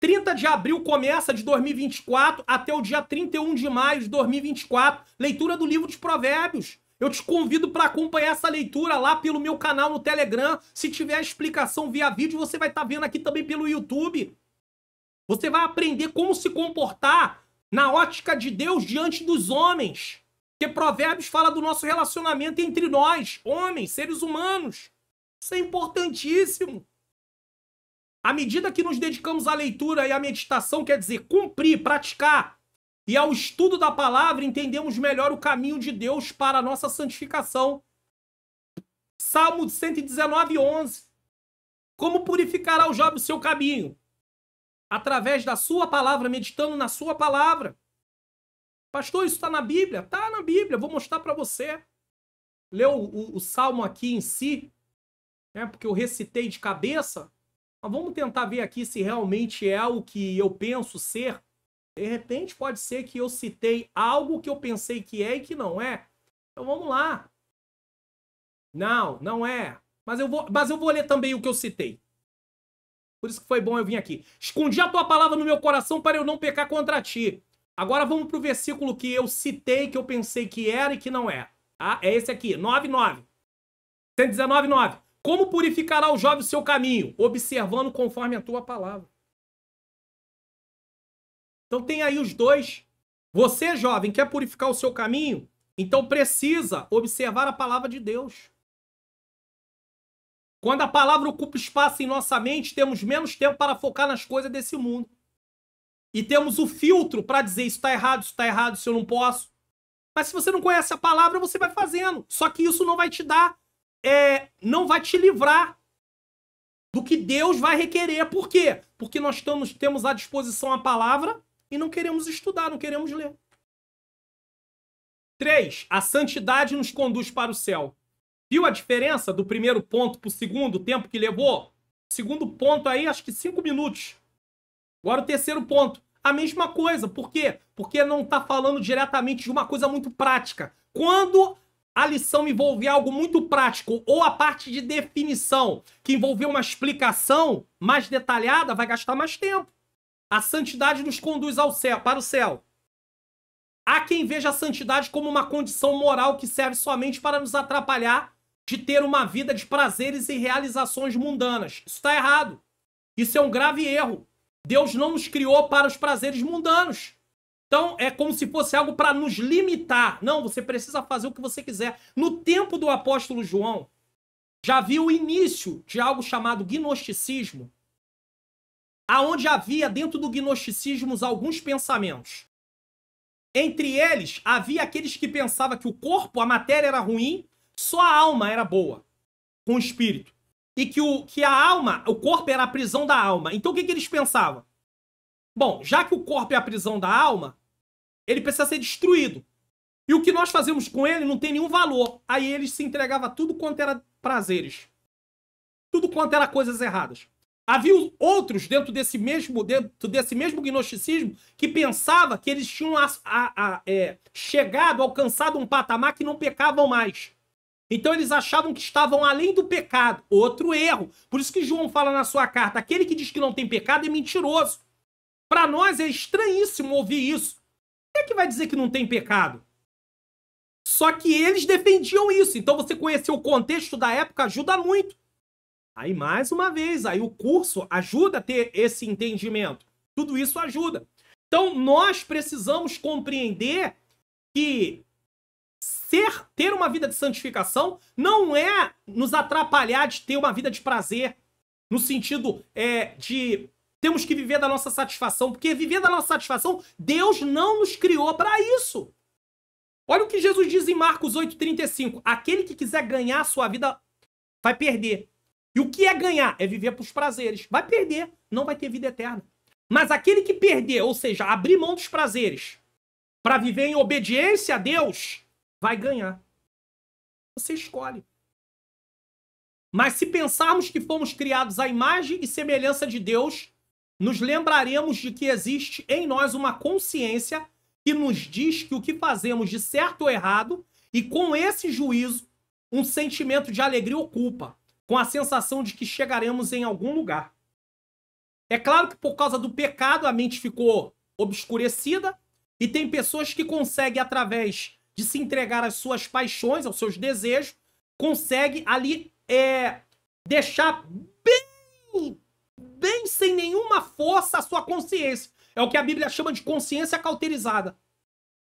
30 de abril começa de 2024 até o dia 31 de maio de 2024. Leitura do livro de Provérbios. Eu te convido para acompanhar essa leitura lá pelo meu canal no Telegram. Se tiver a explicação via vídeo, você vai estar vendo aqui também pelo YouTube. Você vai aprender como se comportar na ótica de Deus diante dos homens. Porque Provérbios fala do nosso relacionamento entre nós, homens, seres humanos. Isso é importantíssimo. À medida que nos dedicamos à leitura e à meditação, quer dizer, cumprir, praticar, e ao estudo da palavra, entendemos melhor o caminho de Deus para a nossa santificação. Salmo 119, 11. Como purificará o jovem o seu caminho? Através da sua palavra, meditando na sua palavra. Pastor, isso está na Bíblia? Está na Bíblia, vou mostrar para você. Leu o Salmo aqui em si, né, porque eu recitei de cabeça. Mas vamos tentar ver aqui se realmente é o que eu penso ser. De repente pode ser que eu citei algo que eu pensei que é e que não é. Então vamos lá. Não, não é. Mas eu vou ler também o que eu citei. Por isso que foi bom eu vir aqui. Escondi a tua palavra no meu coração para eu não pecar contra ti. Agora vamos para o versículo que eu citei, que eu pensei que era e que não é. Tá? É esse aqui, 9:9. 119:9. Como purificará o jovem o seu caminho? Observando conforme a tua palavra. Então tem aí os dois. Você, jovem, quer purificar o seu caminho? Então precisa observar a palavra de Deus. Quando a palavra ocupa espaço em nossa mente, temos menos tempo para focar nas coisas desse mundo. E temos o filtro para dizer isso está errado, isso eu não posso. Mas se você não conhece a palavra, você vai fazendo. Só que isso não vai te dar, não vai te livrar do que Deus vai requerer. Por quê? Porque nós temos à disposição a palavra e não queremos estudar, não queremos ler. 3. A santidade nos conduz para o céu. Viu a diferença do primeiro ponto para o segundo, o tempo que levou? Segundo ponto aí, acho que 5 minutos. Agora o terceiro ponto. A mesma coisa. Por quê? Porque não está falando diretamente de uma coisa muito prática. Quando a lição envolver algo muito prático ou a parte de definição que envolver uma explicação mais detalhada, vai gastar mais tempo. A santidade nos conduz ao céu, para o céu. Há quem veja a santidade como uma condição moral que serve somente para nos atrapalhar de ter uma vida de prazeres e realizações mundanas. Isso está errado. Isso é um grave erro. Deus não nos criou para os prazeres mundanos. Então, é como se fosse algo para nos limitar. Não, você precisa fazer o que você quiser. No tempo do apóstolo João, já viu o início de algo chamado gnosticismo, aonde havia dentro do gnosticismo alguns pensamentos. Entre eles, havia aqueles que pensavam que o corpo, a matéria era ruim, só a alma era boa, com o espírito. E que a alma, o corpo era a prisão da alma. Então o que eles pensavam? Bom, já que o corpo é a prisão da alma, ele precisa ser destruído. E o que nós fazemos com ele não tem nenhum valor. Aí ele se entregava a tudo quanto era prazeres. Tudo quanto era coisas erradas. Havia outros dentro desse mesmo gnosticismo que pensava que eles tinham chegado, alcançado um patamar que não pecavam mais. Então eles achavam que estavam além do pecado. Outro erro. Por isso que João fala na sua carta, aquele que diz que não tem pecado é mentiroso. Para nós é estranhíssimo ouvir isso. Quem é que vai dizer que não tem pecado? Só que eles defendiam isso. Então você conhecer o contexto da época ajuda muito. Aí, mais uma vez, aí o curso ajuda a ter esse entendimento. Tudo isso ajuda. Então, nós precisamos compreender que ter uma vida de santificação não é nos atrapalhar de ter uma vida de prazer, no sentido de temos que viver da nossa satisfação, porque viver da nossa satisfação, Deus não nos criou para isso. Olha o que Jesus diz em Marcos 8,35. Aquele que quiser ganhar a sua vida vai perder. E o que é ganhar? É viver para os prazeres. Vai perder, não vai ter vida eterna. Mas aquele que perder, ou seja, abrir mão dos prazeres para viver em obediência a Deus, vai ganhar. Você escolhe. Mas se pensarmos que fomos criados à imagem e semelhança de Deus, nos lembraremos de que existe em nós uma consciência que nos diz que o que fazemos de certo ou errado, e com esse juízo, um sentimento de alegria ou culpa, com a sensação de que chegaremos em algum lugar. É claro que por causa do pecado a mente ficou obscurecida e tem pessoas que conseguem, através de se entregar às suas paixões, aos seus desejos, conseguem ali deixar bem sem nenhuma força a sua consciência. É o que a Bíblia chama de consciência cauterizada.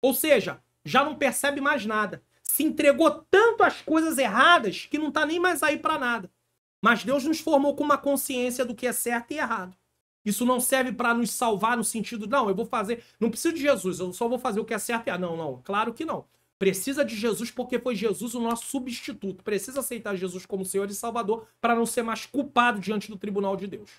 Ou seja, já não percebe mais nada. Se entregou tanto às coisas erradas que não está nem mais aí para nada. Mas Deus nos formou com uma consciência do que é certo e errado. Isso não serve para nos salvar no sentido, não, eu vou fazer, não preciso de Jesus, eu só vou fazer o que é certo e errado. Não, claro que não. Precisa de Jesus porque foi Jesus o nosso substituto. Precisa aceitar Jesus como Senhor e Salvador para não ser mais culpado diante do tribunal de Deus.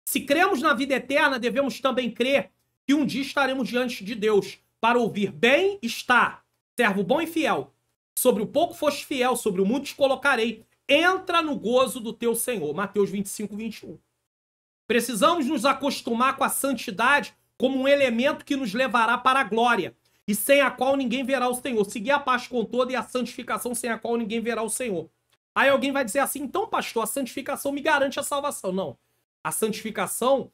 Se cremos na vida eterna, devemos também crer que um dia estaremos diante de Deus para ouvir bem está, servo bom e fiel. Sobre o pouco foste fiel, sobre o muito te colocarei. Entra no gozo do teu Senhor. Mateus 25, 21. Precisamos nos acostumar com a santidade como um elemento que nos levará para a glória, e sem a qual ninguém verá o Senhor. Seguir a paz com toda e a santificação sem a qual ninguém verá o Senhor. Aí alguém vai dizer assim, então pastor, a santificação me garante a salvação. Não. A santificação,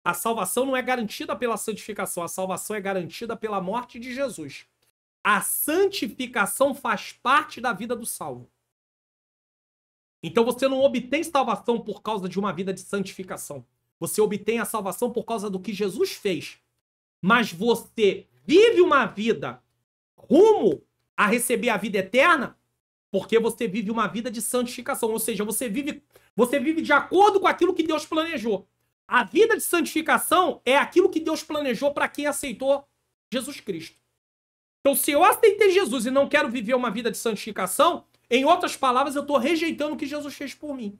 a salvação não é garantida pela santificação, a salvação é garantida pela morte de Jesus. A santificação faz parte da vida do salvo. Então você não obtém salvação por causa de uma vida de santificação. Você obtém a salvação por causa do que Jesus fez. Mas você vive uma vida rumo a receber a vida eterna porque você vive uma vida de santificação. Ou seja, você vive de acordo com aquilo que Deus planejou. A vida de santificação é aquilo que Deus planejou para quem aceitou Jesus Cristo. Então, se eu aceitei Jesus e não quero viver uma vida de santificação, em outras palavras, eu estou rejeitando o que Jesus fez por mim.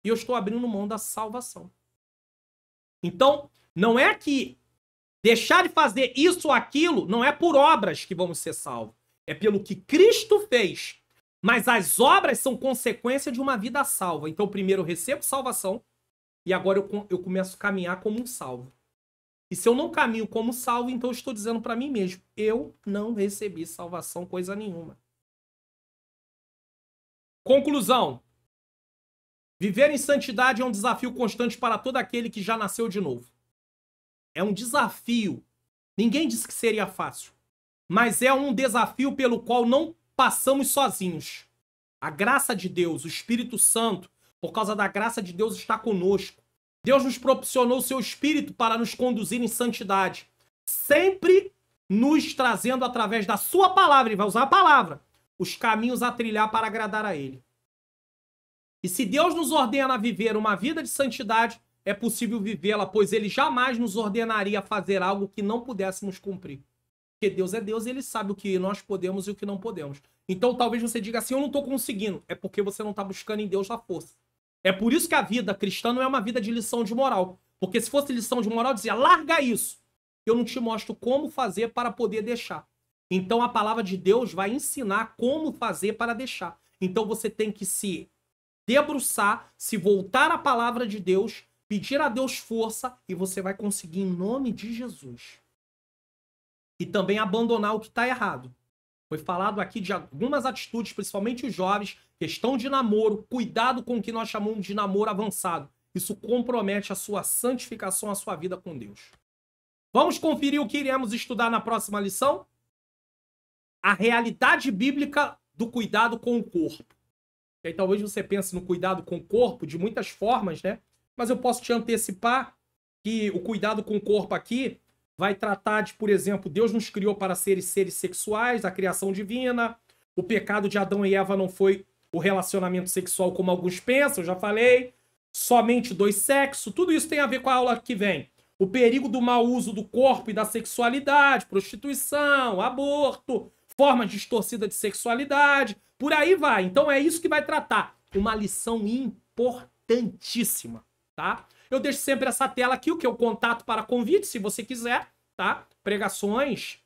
E eu estou abrindo mão da salvação. Então, não é que deixar de fazer isso ou aquilo, não é por obras que vamos ser salvos. É pelo que Cristo fez. Mas as obras são consequência de uma vida salva. Então, primeiro eu recebo salvação e agora eu começo a caminhar como um salvo. E se eu não caminho como salvo, então eu estou dizendo para mim mesmo, eu não recebi salvação coisa nenhuma. Conclusão. Viver em santidade é um desafio constante para todo aquele que já nasceu de novo. É um desafio. Ninguém disse que seria fácil. Mas é um desafio pelo qual não passamos sozinhos. A graça de Deus, o Espírito Santo, por causa da graça de Deus, está conosco. Deus nos proporcionou o seu Espírito para nos conduzir em santidade. Sempre nos trazendo através da sua palavra, ele vai usar a palavra, os caminhos a trilhar para agradar a ele. E se Deus nos ordena a viver uma vida de santidade, é possível vivê-la, pois ele jamais nos ordenaria a fazer algo que não pudéssemos cumprir. Porque Deus é Deus e ele sabe o que nós podemos e o que não podemos. Então talvez você diga assim, eu não estou conseguindo. É porque você não está buscando em Deus a força. É por isso que a vida cristã não é uma vida de lição de moral. Porque se fosse lição de moral, dizia, larga isso. Eu não te mostro como fazer para poder deixar. Então a palavra de Deus vai ensinar como fazer para deixar. Então você tem que se debruçar, se voltar à palavra de Deus, pedir a Deus força e você vai conseguir em nome de Jesus. E também abandonar o que está errado. Foi falado aqui de algumas atitudes, principalmente os jovens, questão de namoro, cuidado com o que nós chamamos de namoro avançado. Isso compromete a sua santificação, a sua vida com Deus. Vamos conferir o que iremos estudar na próxima lição? A realidade bíblica do cuidado com o corpo. E aí talvez você pense no cuidado com o corpo de muitas formas, né? Mas eu posso te antecipar que o cuidado com o corpo aqui vai tratar de, por exemplo, Deus nos criou para seres sexuais, a criação divina. O pecado de Adão e Eva não foi o relacionamento sexual como alguns pensam, eu já falei. Somente 2 sexos. Tudo isso tem a ver com a aula que vem. O perigo do mau uso do corpo e da sexualidade, prostituição, aborto, formas distorcidas de sexualidade, por aí vai. Então é isso que vai tratar. Uma lição importantíssima, tá? Eu deixo sempre essa tela aqui, o que é o contato para convite, se você quiser, tá? Pregações,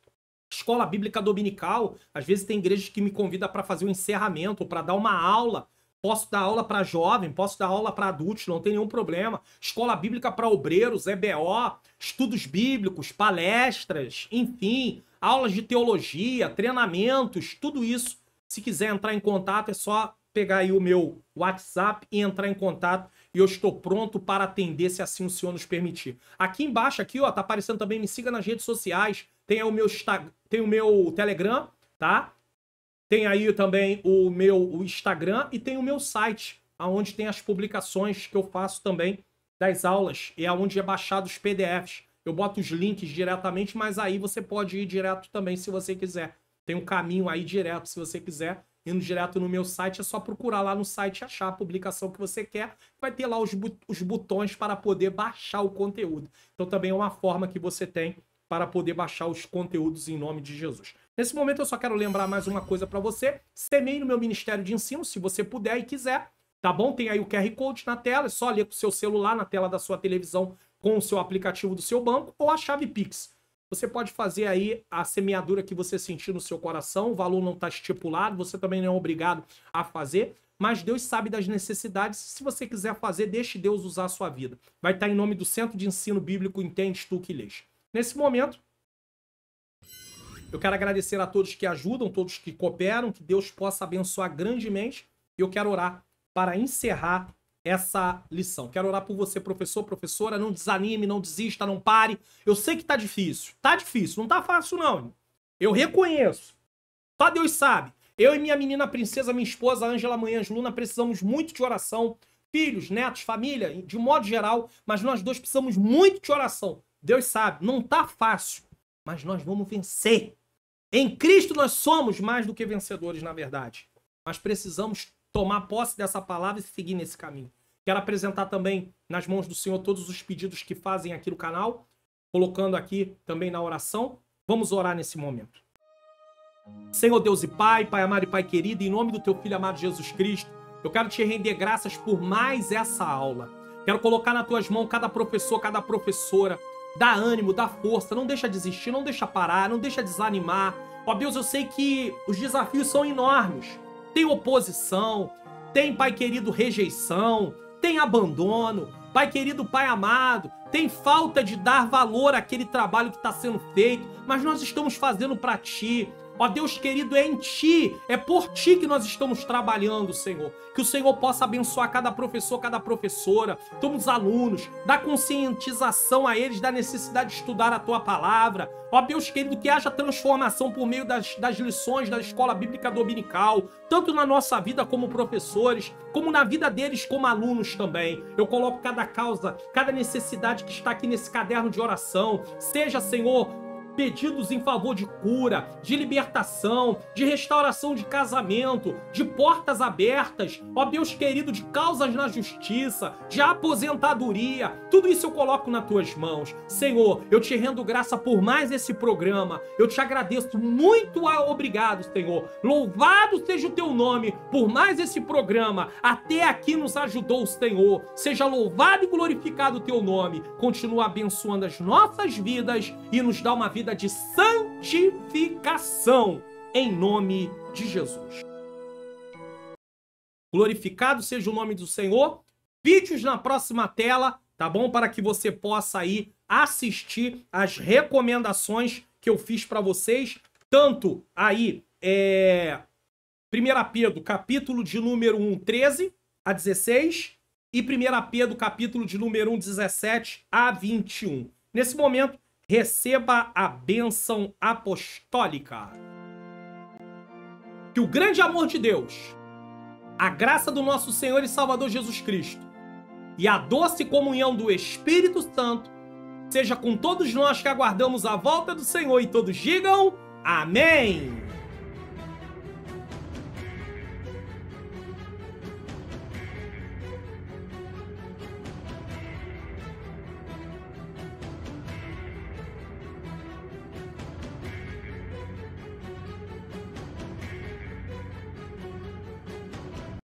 escola bíblica dominical. Às vezes tem igrejas que me convidam para fazer um encerramento, para dar uma aula. Posso dar aula para jovem, posso dar aula para adultos, não tem nenhum problema. Escola bíblica para obreiros, EBO, estudos bíblicos, palestras, enfim, aulas de teologia, treinamentos, tudo isso. Se quiser entrar em contato, é só pegar aí o meu WhatsApp e entrar em contato. E eu estou pronto para atender, se assim o Senhor nos permitir. Aqui embaixo, aqui, ó, tá aparecendo também, me siga nas redes sociais. Tem aí o meu Telegram, tá? Tem aí também o meu Instagram e tem o meu site, onde tem as publicações que eu faço também das aulas. E é onde é baixado os PDFs. Eu boto os links diretamente, mas aí você pode ir direto também, se você quiser. Tem um caminho aí direto, se você quiser. Indo direto no meu site, é só procurar lá no site e achar a publicação que você quer. Vai ter lá os botões para poder baixar o conteúdo. Então também é uma forma que você tem para poder baixar os conteúdos em nome de Jesus. Nesse momento eu só quero lembrar mais uma coisa para você. Semeie no meu Ministério de Ensino, se você puder e quiser. Tá bom? Tem aí o QR Code na tela, é só ler com o seu celular na tela da sua televisão com o seu aplicativo do seu banco ou a chave Pix. Você pode fazer aí a semeadura que você sentir no seu coração, o valor não está estipulado, você também não é obrigado a fazer, mas Deus sabe das necessidades. Se você quiser fazer, deixe Deus usar a sua vida. Vai estar em nome do Centro de Ensino Bíblico Entendes Tu que Lês. Nesse momento, eu quero agradecer a todos que ajudam, todos que cooperam, que Deus possa abençoar grandemente. E eu quero orar para encerrar essa lição. Quero orar por você, professor, professora. Não desanime, não desista, não pare. Eu sei que tá difícil. Tá difícil, não tá fácil não. Eu reconheço. Só Deus sabe. Eu e minha menina princesa, minha esposa, Ângela Manhãs Luna, precisamos muito de oração. Filhos, netos, família, de modo geral. Mas nós dois precisamos muito de oração. Deus sabe, não tá fácil. Mas nós vamos vencer. Em Cristo nós somos mais do que vencedores, na verdade. Mas precisamos tomar posse dessa palavra e seguir nesse caminho. Quero apresentar também nas mãos do Senhor todos os pedidos que fazem aqui no canal, colocando aqui também na oração. Vamos orar nesse momento. Senhor Deus e Pai, Pai amado e Pai querido, em nome do Teu Filho amado Jesus Cristo, eu quero Te render graças por mais essa aula. Quero colocar nas Tuas mãos cada professor, cada professora. Dá ânimo, dá força, não deixa desistir, não deixa parar, não deixa desanimar. Ó Deus, eu sei que os desafios são enormes. Tem oposição, tem, Pai querido, rejeição, tem abandono, Pai querido, Pai amado, tem falta de dar valor àquele trabalho que está sendo feito, mas nós estamos fazendo para Ti. Ó Deus querido, é em Ti, é por Ti que nós estamos trabalhando, Senhor. Que o Senhor possa abençoar cada professor, cada professora, todos os alunos, dar conscientização a eles da necessidade de estudar a Tua palavra. Ó Deus querido, que haja transformação por meio das lições da escola bíblica dominical, tanto na nossa vida como professores, como na vida deles como alunos também. Eu coloco cada causa, cada necessidade que está aqui nesse caderno de oração. Seja, Senhor, pedidos em favor de cura, de libertação, de restauração de casamento, de portas abertas, ó Deus querido, de causas na justiça, de aposentadoria, tudo isso eu coloco nas tuas mãos. Senhor, eu te rendo graça por mais esse programa, eu te agradeço, muito obrigado, Senhor. Louvado seja o teu nome por mais esse programa, até aqui nos ajudou o Senhor. Seja louvado e glorificado o teu nome. Continua abençoando as nossas vidas e nos dá uma vida de santificação, em nome de Jesus. Glorificado seja o nome do Senhor. Vídeos na próxima tela, tá bom? Para que você possa aí assistir as recomendações que eu fiz para vocês, tanto aí, 1 Pedro, capítulo de número 1, 13 a 16, e 1 Pedro, capítulo de número 1, 17 a 21. Nesse momento, receba a bênção apostólica. Que o grande amor de Deus, a graça do nosso Senhor e Salvador Jesus Cristo e a doce comunhão do Espírito Santo seja com todos nós que aguardamos a volta do Senhor, e todos digam amém!